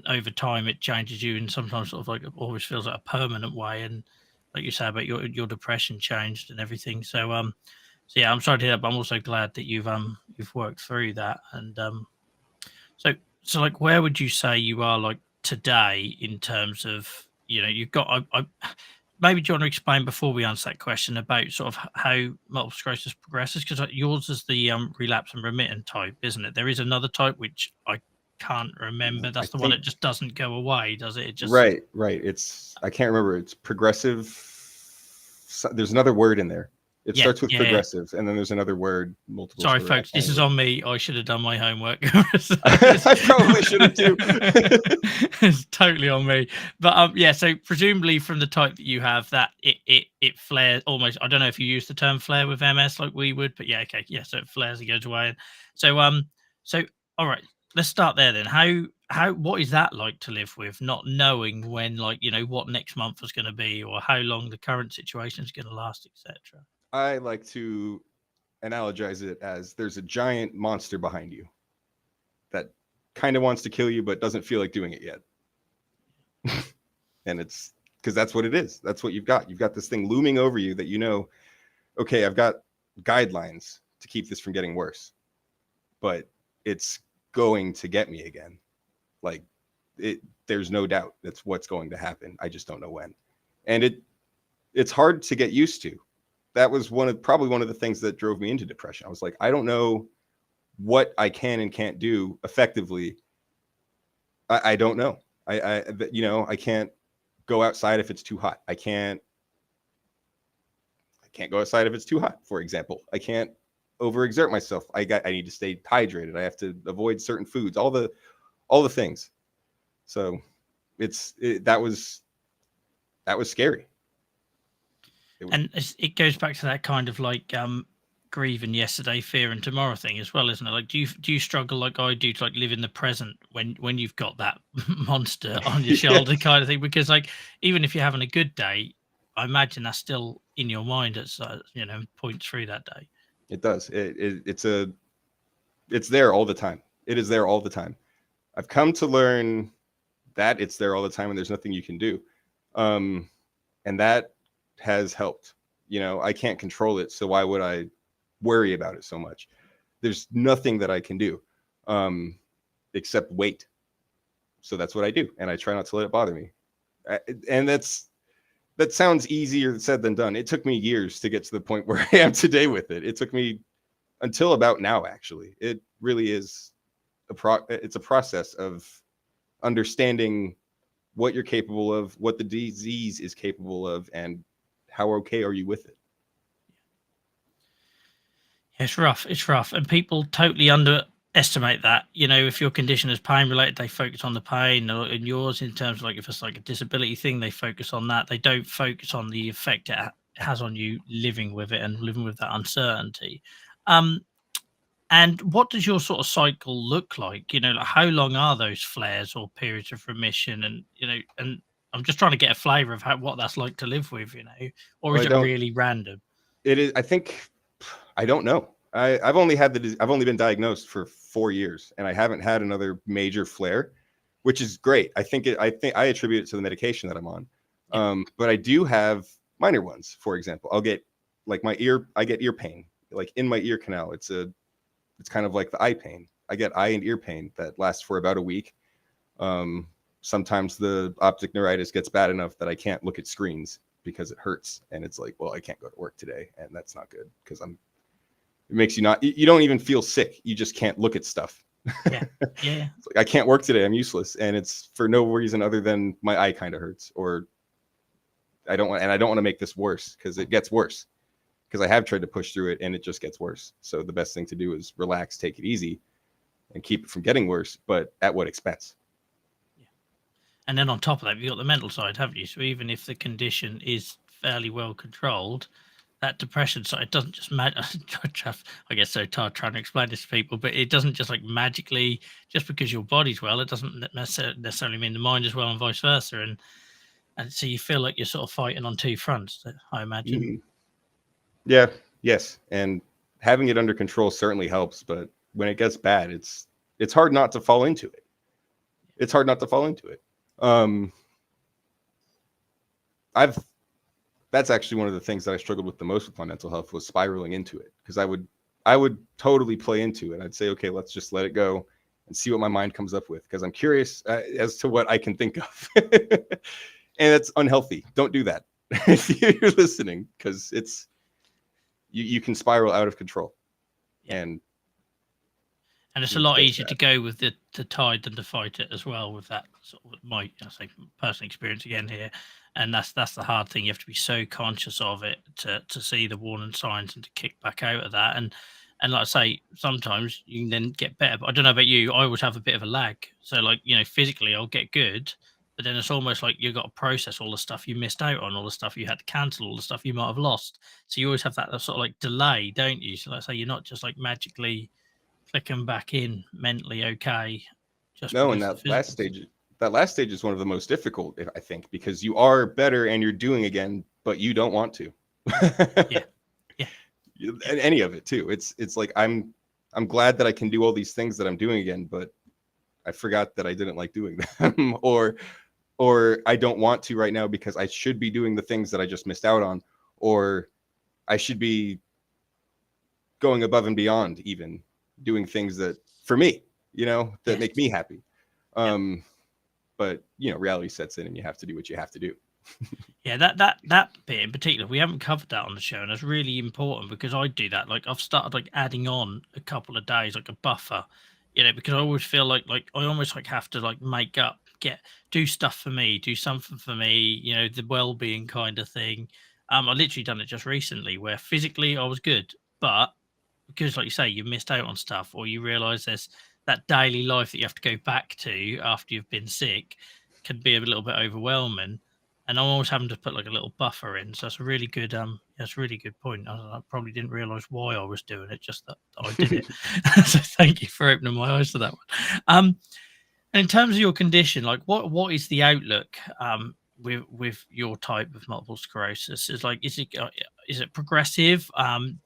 over time it changes you, and sometimes sort of like it always feels like a permanent way. And like you say about your depression changed and everything. So so yeah, I'm sorry to hear that, but I'm also glad that you've worked through that. And so like, where would you say you are like today in terms of, you've got, maybe do you want to explain before we answer that question about sort of how multiple sclerosis progresses? Because yours is the relapse and remitting type, isn't it? There is another type which I can't remember. That's the one think that just doesn't go away, does it? It just right. It's I can't remember. It's progressive. There's another word in there. It starts with progressive, and then there's another word. Multiple. Sorry, sclerosis. folks. This is on me. I should have done my homework. I probably should have too. It's totally on me. But yeah. So presumably from the type that you have, that it flares almost. I don't know if you use the term flare with MS like we would, but yeah. Okay. Yeah. So it flares and goes away. So So all right. Let's start there then. What is that like to live with, not knowing when, like, you know, what next month is going to be, or how long the current situation is going to last, etc. I like to analogize it as there's a giant monster behind you that kind of wants to kill you but doesn't feel like doing it yet. And it's because that's what it is. That's what you've got. You've got this thing looming over you that, you know, okay, I've got guidelines to keep this from getting worse, but it's going to get me again. Like, there's no doubt that's what's going to happen. I just don't know when. And it's hard to get used to. That was probably one of the things that drove me into depression. I was like, I don't know what I can and can't do effectively. I don't know. I can't go outside if it's too hot. I can't go outside if it's too hot, for example. I can't overexert myself. I need to stay hydrated. I have to avoid certain foods, all the things. So that was scary. And it goes back to that kind of like grieving yesterday, fear and tomorrow thing as well, isn't it? Like, do you struggle like I do to like live in the present when you've got that monster on your shoulder kind of thing? Because like, even if you're having a good day, I imagine that's still in your mind at points through that day. It does. It's there all the time. It is there all the time. I've come to learn that it's there all the time and there's nothing you can do. And that has helped. You know, I can't control it, so why would I worry about it so much? There's nothing that I can do except wait. So that's what I do, and I try not to let it bother me. And that sounds easier said than done. It took me years to get to the point where I am today with it. It took me until about now, actually. It really is it's a process of understanding what you're capable of, what the disease is capable of, and how okay are you with it? It's rough, and people totally underestimate that. You know, if your condition is pain related, they focus on the pain, or in yours, in terms of like if it's like a disability thing, they focus on that. They don't focus on the effect it has on you living with it and living with that uncertainty. And what does your sort of cycle look like? You know, like how long are those flares or periods of remission? And, you know, and I'm just trying to get a flavor of what that's like to live with, you know, or is it really random? It is. I think, I don't know. I've only been diagnosed for 4 years, and I haven't had another major flare, which is great. I think I attribute it to the medication that I'm on. Yeah. But I do have minor ones. For example, I'll get like I get ear pain, like in my ear canal. It's kind of like the eye pain. I get eye and ear pain that lasts for about a week. Sometimes the optic neuritis gets bad enough that I can't look at screens because it hurts. And it's like, well, I can't go to work today. And that's not good because it makes you don't even feel sick. You just can't look at stuff. Yeah. Yeah. It's like, I can't work today. I'm useless. And it's for no reason other than my eye kind of hurts, or I don't want to make this worse because it gets worse. Because I have tried to push through it and it just gets worse. So the best thing to do is relax, take it easy, and keep it from getting worse, but at what expense? Yeah. And then on top of that, you've got the mental side, haven't you? So even if the condition is fairly well controlled, that depression side, it doesn't just I guess so tired trying to explain this to people, but it doesn't just like magically, just because your body's well, it doesn't necessarily mean the mind is well, and vice versa. And so you feel like you're sort of fighting on two fronts, I imagine. Mm-hmm. Yeah. Yes. And having it under control certainly helps, but when it gets bad, it's hard not to fall into it. It's hard not to fall into it. That's actually one of the things that I struggled with the most with my mental health, was spiraling into it, because I would totally play into it. I'd say, okay, let's just let it go and see what my mind comes up with, because I'm curious as to what I can think of. And it's unhealthy. Don't do that if you're listening, because you can spiral out of control. Yeah. And it's a lot easier to go with the tide than to fight it as well, with that sort of my personal experience again here. And that's the hard thing. You have to be so conscious of it to see the warning signs and to kick back out of that. And like I say, sometimes you can then get better. But I don't know about you, I always have a bit of a lag. So like, physically I'll get good, but then it's almost like you've got to process all the stuff you missed out on, all the stuff you had to cancel, all the stuff you might have lost. So you always have that sort of like delay, don't you? So let's say you're not just like magically clicking back in mentally okay. No, and that last stage is one of the most difficult, I think, because you are better and you're doing again, but you don't want to. Yeah. Any of it too. It's like I'm glad that I can do all these things that I'm doing again, but I forgot that I didn't like doing them, or I don't want to right now because I should be doing the things that I just missed out on, or I should be going above and beyond, even doing things that for me, that make me happy. But reality sets in and you have to do what you have to do. Yeah, that bit in particular, we haven't covered that on the show, and it's really important because I do that. Like I've started like adding on a couple of days, like a buffer, because I always feel like I almost like have to like make up, do stuff for me, do something for me, the well-being kind of thing. I literally done it just recently where physically I was good, but because like you say, you missed out on stuff, or you realize there's that daily life that you have to go back to after you've been sick can be a little bit overwhelming. And I'm always having to put like a little buffer in. So it's a really good, that's a really good point. I probably didn't realize why I was doing it, just that I did it. So thank you for opening my eyes to that one. And in terms of your condition, like what is the outlook with your type of multiple sclerosis? Is it progressive?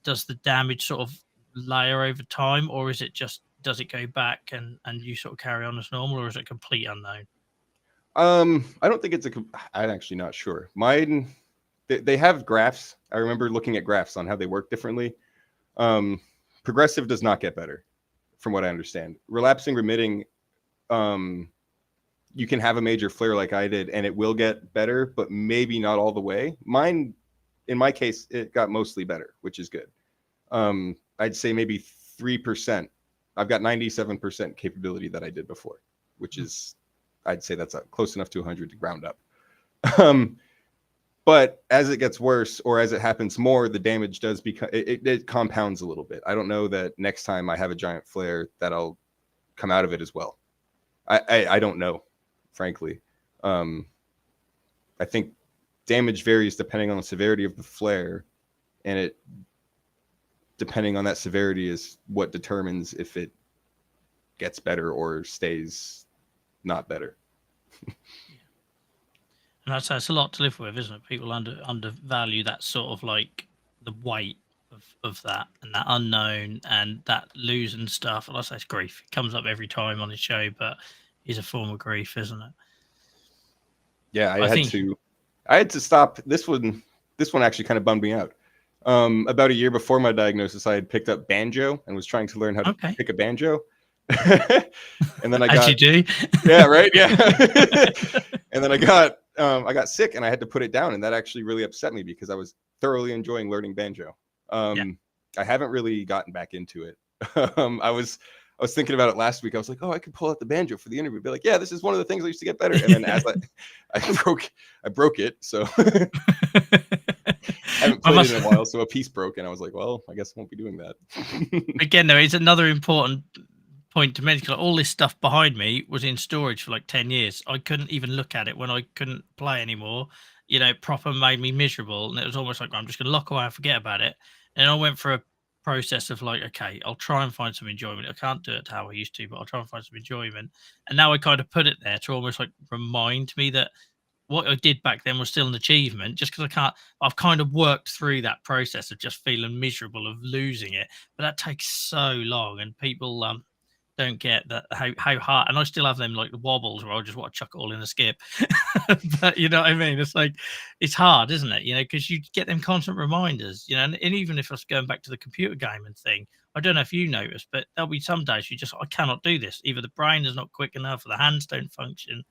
Does the damage sort of layer over time, or is it just, does it go back and you sort of carry on as normal, or is it complete unknown? I don't think I'm actually not sure. Mine, they have graphs. I remember looking at graphs on how they work differently. Progressive does not get better, from what I understand. Relapsing remitting, you can have a major flare like I did, and it will get better, but maybe not all the way. Mine, in my case, it got mostly better, which is good. I'd say maybe 3%. I've got 97% capability that I did before, which is, I'd say that's close enough to 100 to ground up. But as it gets worse, or as it happens more, the damage does become, it compounds a little bit. I don't know that next time I have a giant flare that I'll come out of it as well. I don't know, frankly. I think damage varies depending on the severity of the flare, and it, depending on that severity, is what determines if it gets better or stays not better. And that's a lot to live with, isn't it? People undervalue that sort of like the weight of that and that unknown and that losing stuff. And I say it's grief. It comes up every time on the show, but it's a form of grief, isn't it? Yeah, I had to stop. This one actually kind of bummed me out. About a year before my diagnosis, I had picked up banjo and was trying to learn how to pick a banjo. And then I got, as you do. Yeah, right. Yeah. And then I got sick and I had to put it down, and that actually really upset me because I was thoroughly enjoying learning banjo. I haven't really gotten back into it. I was thinking about it last week. I was like, oh, I could pull out the banjo for the interview. Be like, yeah, this is one of the things I used to get better. And then as I broke it. So I haven't played it in a while. So a piece broke, and I was like, well, I guess I won't be doing that. Again, though, it's another important point to mention. All this stuff behind me was in storage for like 10 years. I couldn't even look at it when I couldn't play anymore. Proper made me miserable. And it was almost like, I'm just going to lock away and forget about it. And I went for a process of like, okay, I'll try and find some enjoyment. I can't do it how I used to, but I'll try and find some enjoyment. And now I kind of put it there to almost like remind me that what I did back then was still an achievement, just because I've kind of worked through that process of just feeling miserable of losing it. But that takes so long, and people don't get that how hard. And I still have them like the wobbles where I just want to chuck it all in a skip. But you know what I mean? It's like, it's hard, isn't it? Because you get them constant reminders, and even if I was going back to the computer gaming thing, I don't know if you noticed, but there'll be some days I cannot do this. Either the brain is not quick enough or the hands don't function.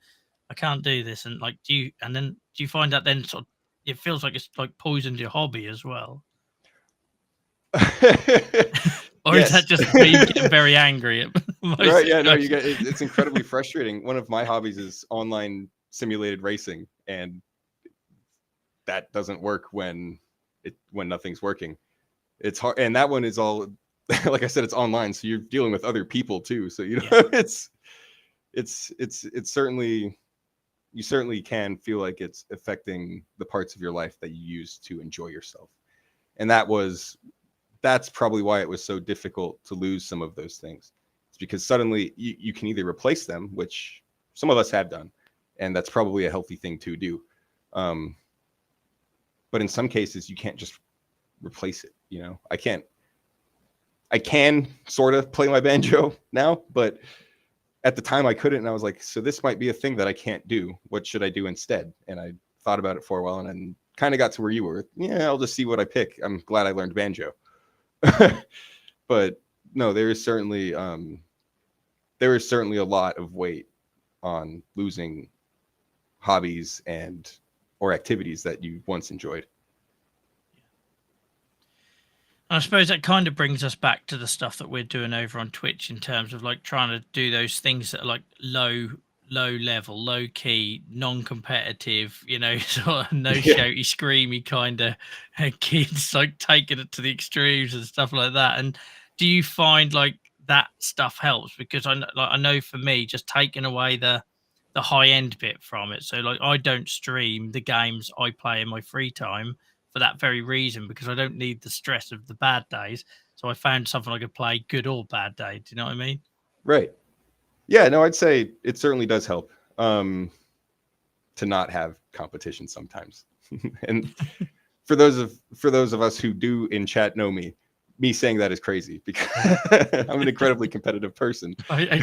I can't do this. And like, do you find that then sort of, it feels like it's like poisoned your hobby as well? Or Yes. is that just me getting very angry? Right. Yeah. No, you get it's incredibly frustrating. One of my hobbies is online simulated racing, and that doesn't work when nothing's working. It's hard, and that one is all like I said, it's online, so you're dealing with other people too. So it's certainly, you certainly can feel like it's affecting the parts of your life that you use to enjoy yourself. And that's probably why it was so difficult to lose some of those things. It's because suddenly you can either replace them, which some of us have done, and that's probably a healthy thing to do. But in some cases, you can't just replace it. I can sort of play my banjo now, but at the time I couldn't. And I was like, so this might be a thing that I can't do. What should I do instead? And I thought about it for a while, and then kind of got to where you were. Yeah, I'll just see what I pick. I'm glad I learned banjo. But no, there is certainly a lot of weight on losing hobbies or activities that you once enjoyed. I suppose that kind of brings us back to the stuff that we're doing over on Twitch in terms of like trying to do those things that are like low level, low key, non-competitive, sort of no shouty, screamy kind of kids, like taking it to the extremes and stuff like that. And do you find like that stuff helps? Because I know for me, just taking away the high end bit from it. So like I don't stream the games I play in my free time for that very reason, because I don't need the stress of the bad days. So I found something I could play good or bad day. Do you know what I mean? Right. Yeah, no, I'd say it certainly does help to not have competition sometimes. And for those of us who do in chat know me saying that is crazy, because I'm an incredibly competitive person. Okay.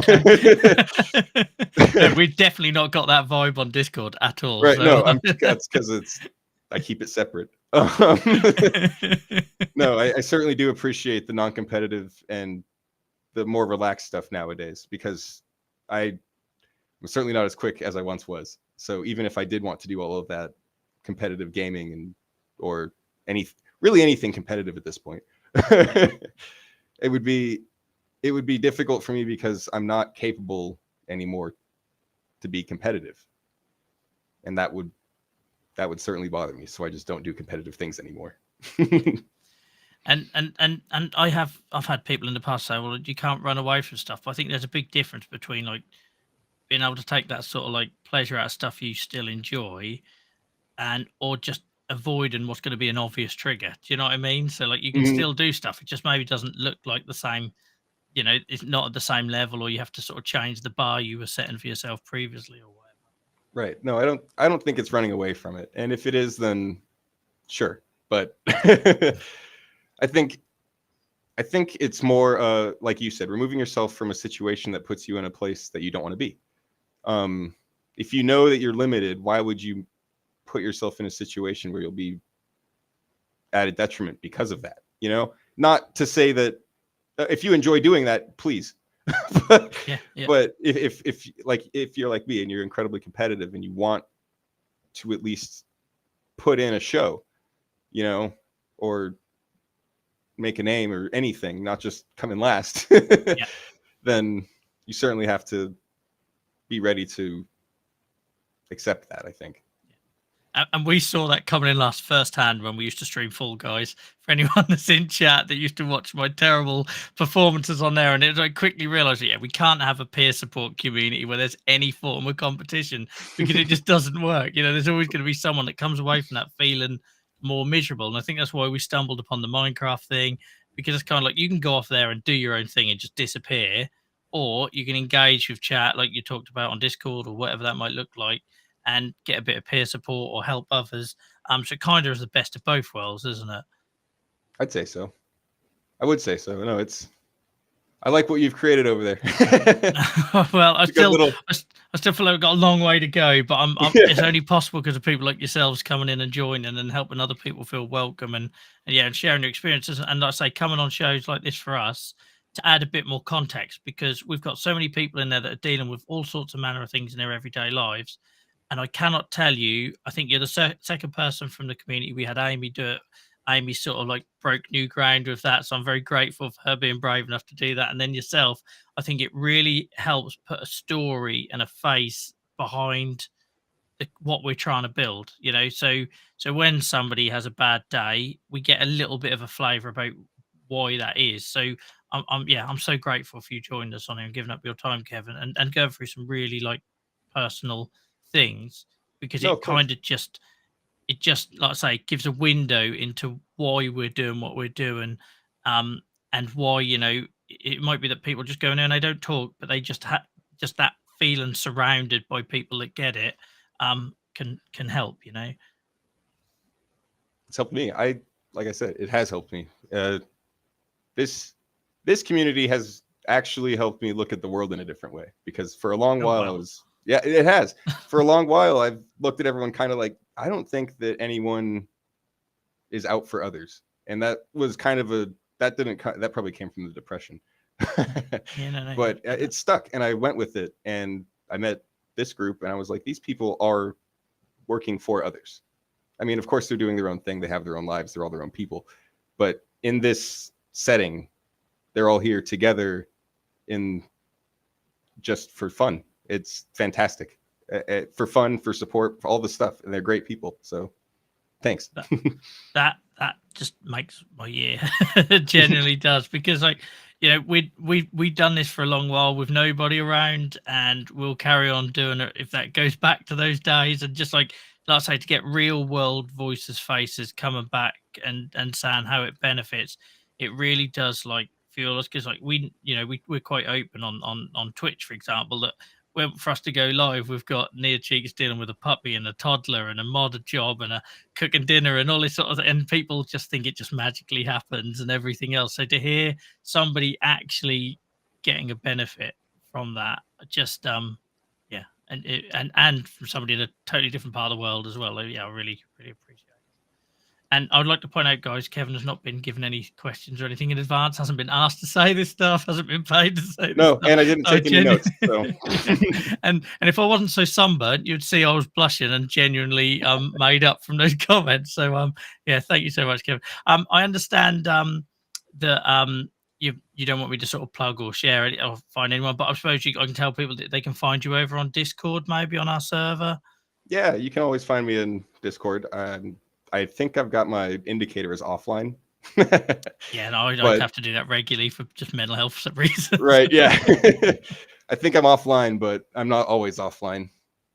No, we've definitely not got that vibe on Discord at all. Right. So. No, that's because I keep it separate. No, I certainly do appreciate the non-competitive and the more relaxed stuff nowadays, because I'm certainly not as quick as I once was. So even if I did want to do all of that competitive gaming or anything competitive at this point, it would be difficult for me, because I'm not capable anymore to be competitive, and that would certainly bother me. So I just don't do competitive things anymore. And I've had people in the past say, well, you can't run away from stuff. But I think there's a big difference between like being able to take that sort of like pleasure out of stuff you still enjoy, or just avoiding what's going to be an obvious trigger. Do you know what I mean? So like you can still do stuff. It just maybe doesn't look like the same, it's not at the same level, or you have to sort of change the bar you were setting for yourself previously or whatever. Right. No, I don't think it's running away from it. And if it is, then sure. But I think it's more like you said, removing yourself from a situation that puts you in a place that you don't want to be. If you know that you're limited, why would you put yourself in a situation where you'll be at a detriment because of that? Not to say that if you enjoy doing that, please. But if you're like me and you're incredibly competitive and you want to at least put in a show, or make a name or anything, not just come in last, then you certainly have to be ready to accept that, I think. And we saw that coming in last firsthand when we used to stream Fall Guys. For anyone that's in chat that used to watch my terrible performances on there, and I quickly realized, we can't have a peer support community where there's any form of competition, because it just doesn't work. There's always going to be someone that comes away from that feeling more miserable. And I think that's why we stumbled upon the Minecraft thing, because it's kind of like you can go off there and do your own thing and just disappear, or you can engage with chat like you talked about on Discord or whatever that might look like, and get a bit of peer support or help others. So it kind of is the best of both worlds, isn't it? I'd say so. I would say so. No, I like what you've created over there. Well, I still feel like I've got a long way to go, but it's only possible because of people like yourselves coming in and joining and helping other people feel welcome and sharing your experiences. And like I say, coming on shows like this for us to add a bit more context, because we've got so many people in there that are dealing with all sorts of manner of things in their everyday lives. And I cannot tell you, I think you're the second person from the community. We had Amy do it Amy sort of like broke new ground with that. So I'm very grateful for her being brave enough to do that. And then yourself, I think it really helps put a story and a face behind what we're trying to build, you know. So when somebody has a bad day, we get a little bit of a flavor about why that is. So I'm so grateful for you joining us on here and giving up your time, Kevin, and going through some really like personal things, because No, it of course. kind of just like I say, gives a window into why we're doing what we're doing, um and why, you know, it might be that people just go in there and they don't talk, but they just just that feeling surrounded by people that get it can help, you know. It's helped me. Like I said, it has helped me. This community has actually helped me look at the world in a different way, because for a long Oh, while I wow. was, yeah, it has. For a long while I've looked at everyone kind of like, I don't think that anyone is out for others. And that was kind of that probably came from the depression. Yeah, no, yeah, But it stuck, and I went with it, and I met this group, and I was like, these people are working for others. I mean, of course they're doing their own thing, they have their own lives, they're all their own people, but in this setting they're all here together in just for fun. It's fantastic. For fun, for support, for all the stuff, and they're great people. So thanks. That just makes my year. It genuinely does, because like, you know, we've done this for a long while with nobody around, and we'll carry on doing it if that goes back to those days. And just like I say, to get real world voices, faces coming back and saying how it benefits, it really does like fuel us, because like we're quite open on Twitch, for example, that for us to go live, we've got Near Cheeks dealing with a puppy and a toddler and a mod job and a cooking dinner and all this sort of, and people just think it just magically happens and everything else. So to hear somebody actually getting a benefit from that, just yeah, and from somebody in a totally different part of the world as well. Yeah, I really appreciate it. And I would like to point out, guys, Kevin has not been given any questions or anything in advance, hasn't been asked to say this stuff, hasn't been paid to say this No, stuff. and I didn't take any notes. So. and if I wasn't so sunburnt, you'd see I was blushing and genuinely made up from those comments. So yeah, thank you so much, Kevin. I understand that you don't want me to sort of plug or share it or find anyone, but I suppose I can tell people that they can find you over on Discord, maybe on our server. Yeah, you can always find me in Discord. I think I've got my indicators offline. Yeah, no, I'd have to do that regularly for just mental health reasons. Right, yeah. I think I'm offline, but I'm not always offline.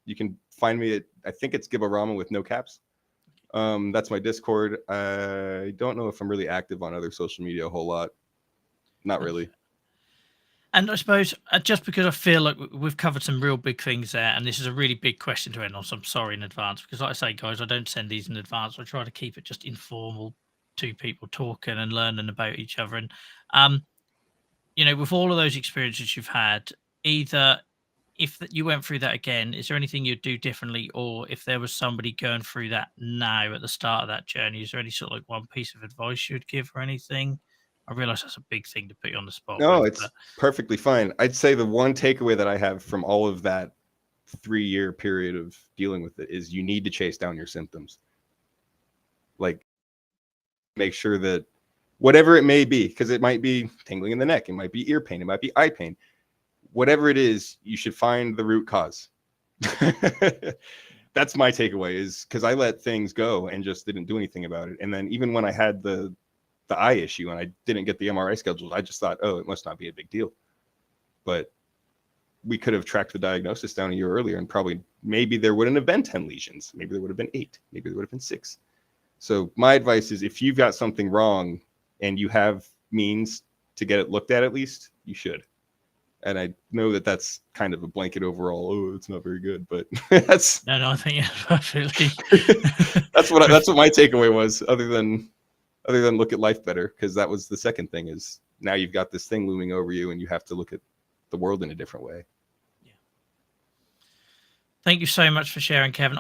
You can find me at, I think it's Gibborama with no caps. That's my Discord. I don't know if I'm really active on other social media a whole lot. Not really. And I suppose just because I feel like we've covered some real big things there, and this is a really big question to end on, so I'm sorry in advance, because like I say, guys, I don't send these in advance. I try to keep it just informal, two people talking and learning about each other. And you know, with all of those experiences you've had, either if you went through that again, is there anything you'd do differently? Or if there was somebody going through that now at the start of that journey, is there any sort of like one piece of advice you'd give or anything? I realize that's a big thing to put you on the spot No, with, it's perfectly fine. I'd say the one takeaway that I have from all of that 3-year period of dealing with it is you need to chase down your symptoms. Like, make sure that whatever it may be, because it might be tingling in the neck, it might be ear pain, it might be eye pain, whatever it is, you should find the root cause. That's my takeaway, is because I let things go and just didn't do anything about it. And then even when I had the eye issue and I didn't get the MRI scheduled, I just thought, oh, it must not be a big deal. But we could have tracked the diagnosis down a year earlier, and probably maybe there wouldn't have been 10 lesions. Maybe there would have been 8. Maybe there would have been 6. So my advice is, if you've got something wrong and you have means to get it looked at least, you should. And I know that that's kind of a blanket overall, oh, it's not very good, but that's no, I think perfectly. that's what my takeaway was, other than look at life better, because that was the second thing, is now you've got this thing looming over you and you have to look at the world in a different way. Yeah. Thank you so much for sharing, Kevin.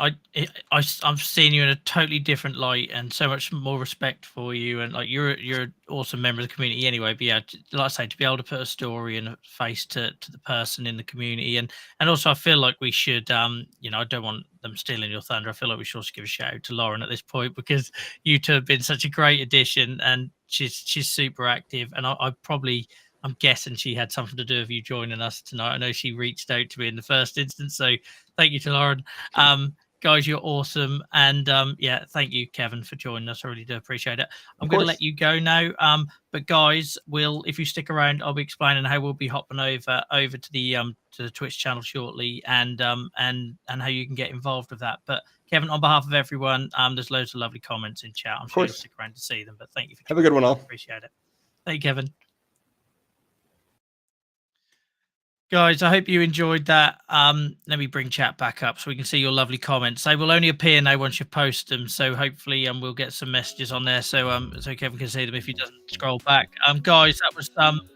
I'm seeing you in a totally different light, and so much more respect for you. And like you're an awesome member of the community anyway. But yeah, like I say, to be able to put a story and a face to the person in the community, and also I feel like we should, I don't want them stealing your thunder. I feel like we should also give a shout out to Lauren at this point, because you two have been such a great addition, and she's super active, and I'm guessing she had something to do with you joining us tonight. I know she reached out to me in the first instance, so thank you to Lauren. Guys, you're awesome. And yeah, thank you, Kevin, for joining us. I really do appreciate it. I'm going to let you go now. But guys, if you stick around, I'll be explaining how we'll be hopping over to the Twitch channel shortly, and how you can get involved with that. But Kevin, on behalf of everyone, there's loads of lovely comments in chat. I'm sure you'll stick around to see them. But thank you for Have a good one, all. Appreciate it. Thank you, Kevin. Guys, I hope you enjoyed that. Let me bring chat back up so we can see your lovely comments. They will only appear now once you post them, so hopefully we'll get some messages on there, so Kevin can see them if he doesn't scroll back. Guys, that was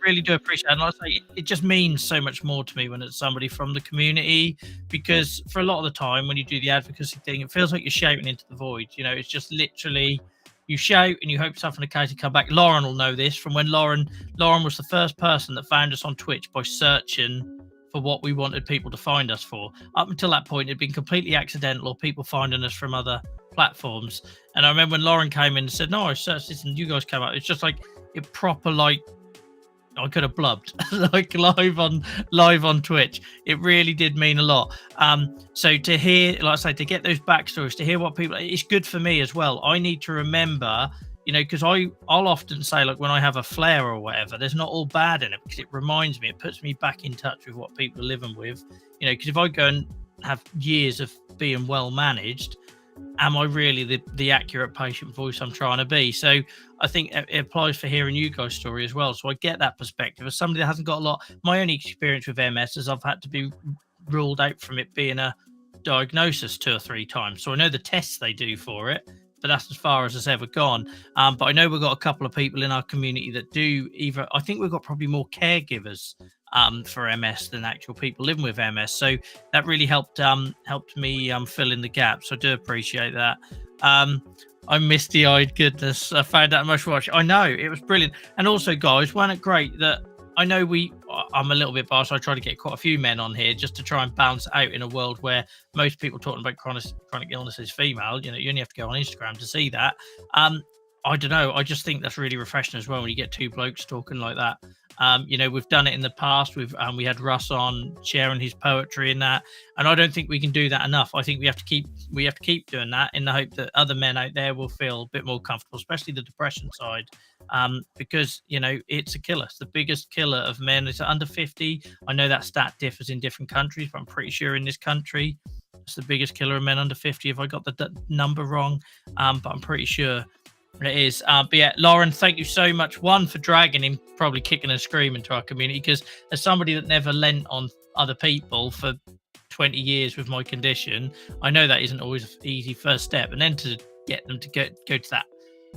really do appreciate it. And like I say, it just means so much more to me when it's somebody from the community, because for a lot of the time when you do the advocacy thing, it feels like you're shouting into the void. It's just literally you shout and you hope something occasionally come back. Lauren will know this from when Lauren was the first person that found us on Twitch by searching for what we wanted people to find us for. Up until that point, it'd been completely accidental, or people finding us from other platforms. And I remember when Lauren came in and said, "No, I searched this," and you guys came up. It's just like it proper, like I could have blubbed like live on Twitch. It really did mean a lot. So to hear, like I say, to get those backstories, to hear what people, it's good for me as well. I need to remember, because I'll often say, like, when I have a flare or whatever, there's not all bad in it, because it reminds me, it puts me back in touch with what people are living with. Because if I go and have years of being well managed, am I really the accurate patient voice I'm trying to be? So I think it applies for hearing you guys' story as well. So I get that perspective as somebody that hasn't got a lot. My only experience with MS is I've had to be ruled out from it being a diagnosis 2 or 3 times. So I know the tests they do for it, but that's as far as it's ever gone. But I know we've got a couple of people in our community that do either. I think we've got probably more caregivers for MS than actual people living with MS. So that really helped me fill in the gaps. So I do appreciate that. I'm misty-eyed. Goodness, I found out much watch. I know, it was brilliant. And also, guys, wasn't it great that I know I'm a little bit biased. I try to get quite a few men on here just to try and balance it out in a world where most people talking about chronic illness is female. You only have to go on Instagram to see that. I don't know. I just think that's really refreshing as well when you get 2 blokes talking like that. We've done it in the past. We had Russ on sharing his poetry in that, and I don't think we can do that enough. I think we have to keep doing that in the hope that other men out there will feel a bit more comfortable, especially the depression side, because it's a killer. It's the biggest killer of men. It's under 50. I know that stat differs in different countries, but I'm pretty sure in this country it's the biggest killer of men under 50. If I got the number wrong, but I'm pretty sure it is. But yeah, Lauren, thank you so much. One, for dragging him, probably kicking and screaming, to our community, because as somebody that never lent on other people for 20 years with my condition, I know that isn't always an easy first step. And then to get them to go to that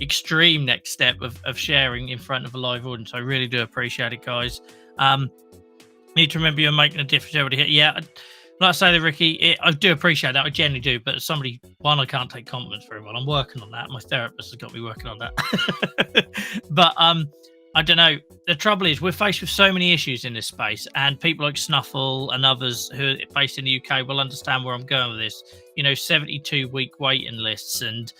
extreme next step of sharing in front of a live audience, I really do appreciate it, guys. Need to remember you're making a difference, everybody. Yeah. Like I say, Ricky, I do appreciate that. I generally do. But as somebody, one, I can't take compliments very well. I'm working on that. My therapist has got me working on that. But I don't know. The trouble is we're faced with so many issues in this space, and people like Snuffle and others who are based in the UK will understand where I'm going with this. 72-week waiting lists and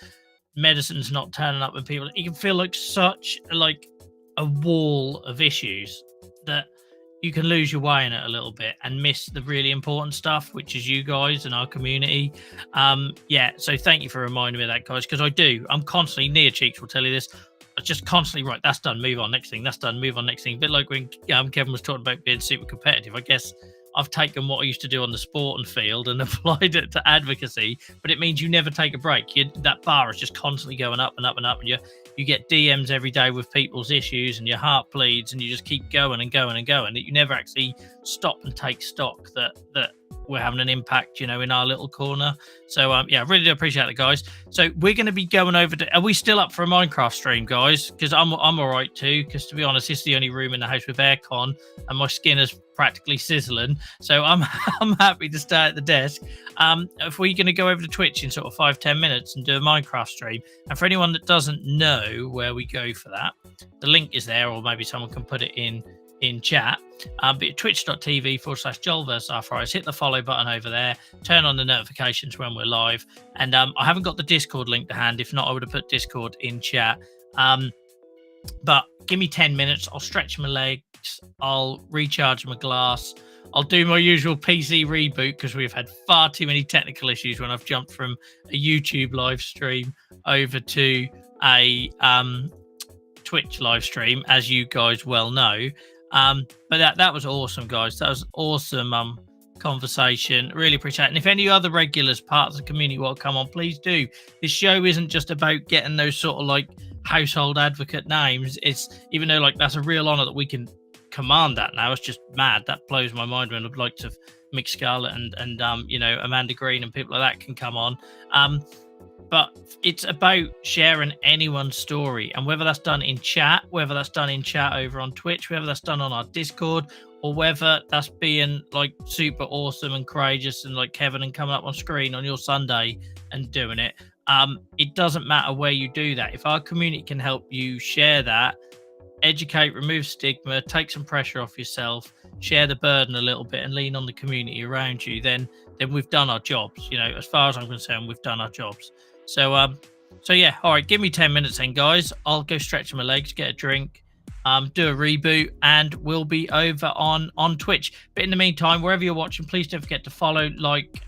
medicine's not turning up, and people, you can feel like such a wall of issues that you can lose your way in it a little bit and miss the really important stuff, which is you guys and our community. So thank you for reminding me of that, guys, because I'm constantly, Nia Cheeks will tell you this, I just constantly, right, that's done, move on, next thing, that's done, move on, next thing. A bit like when Kevin was talking about being super competitive. I guess I've taken what I used to do on the sporting field and applied it to advocacy, but it means you never take a break. That bar is just constantly going up and up and up, and you get DMs every day with people's issues, and your heart bleeds, and you just keep going and going and going. That you never actually stop and take stock that we're having an impact, in our little corner. So yeah, really do appreciate it, guys. So we're going to be going over to, are we still up for a Minecraft stream, guys? Because I'm all right too, because to be honest, it's the only room in the house with aircon and my skin is practically sizzling, so I'm happy to stay at the desk. If we're going to go over to Twitch in sort of 5-10 minutes and do a Minecraft stream, and for anyone that doesn't know where we go for that, the link is there, or maybe someone can put it in chat. But twitch.tv/JoelvsArthritis, hit the follow button over there, turn on the notifications when we're live. And I haven't got the Discord link to hand. If not, I would have put Discord in chat. But give me 10 minutes, I'll stretch my legs, I'll recharge my glass, I'll do my usual PC reboot, because we've had far too many technical issues when I've jumped from a YouTube live stream over to a Twitch live stream, as you guys well know. But that was awesome, guys. That was awesome conversation. Really appreciate it. And if any other regulars, parts of the community want to come on, please do. This show isn't just about getting those sort of like household advocate names. It's, even though like that's a real honor that we can command that now, it's just mad. That blows my mind when I'd like to Mick Scarlett and Amanda Green and people like that can come on. But it's about sharing anyone's story, and whether that's done in chat, whether that's done in chat over on Twitch, whether that's done on our Discord, or whether that's being like super awesome and courageous and like Kevin and coming up on screen on your Sunday and doing it. It doesn't matter where you do that. If our community can help you share that, educate, remove stigma, take some pressure off yourself, share the burden a little bit and lean on the community around you, then we've done our jobs. As far as I'm concerned, we've done our jobs. So yeah, all right, give me 10 minutes then, guys. I'll go stretch my legs, get a drink, do a reboot, and we'll be over on Twitch. But in the meantime, wherever you're watching, please don't forget to follow, like,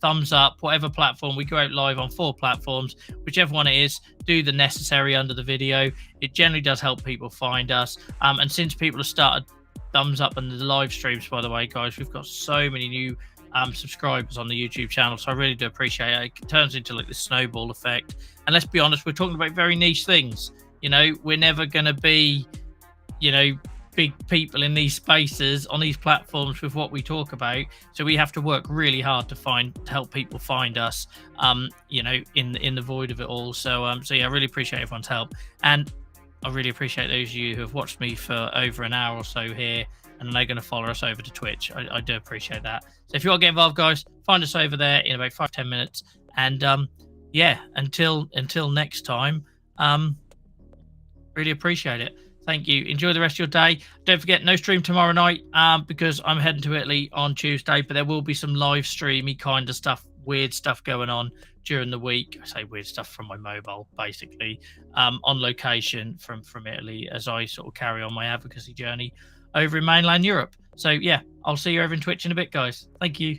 thumbs up, whatever platform. We go out live on 4 platforms, whichever one it is. Do the necessary under the video. It generally does help people find us. And since people have started thumbs up on the live streams, by the way, guys, we've got so many new subscribers on the YouTube channel, so I really do appreciate it. It turns into like this snowball effect, and let's be honest, we're talking about very niche things. We're never going to be big people in these spaces on these platforms with what we talk about, so we have to work really hard to help people find us in the void of it all. So yeah, I really appreciate everyone's help, and I really appreciate those of you who have watched me for over an hour or so here and they're going to follow us over to Twitch. I do appreciate that. So if you want to get involved, guys, find us over there in about 5-10 minutes. And yeah, until next time, really appreciate it. Thank you. Enjoy the rest of your day. Don't forget, no stream tomorrow night because I'm heading to Italy on Tuesday, but there will be some live streamy kind of stuff, weird stuff going on during the week. I say weird stuff from my mobile, basically, on location from Italy as I sort of carry on my advocacy journey over in mainland Europe. So yeah, I'll see you over in Twitch in a bit, guys. Thank you.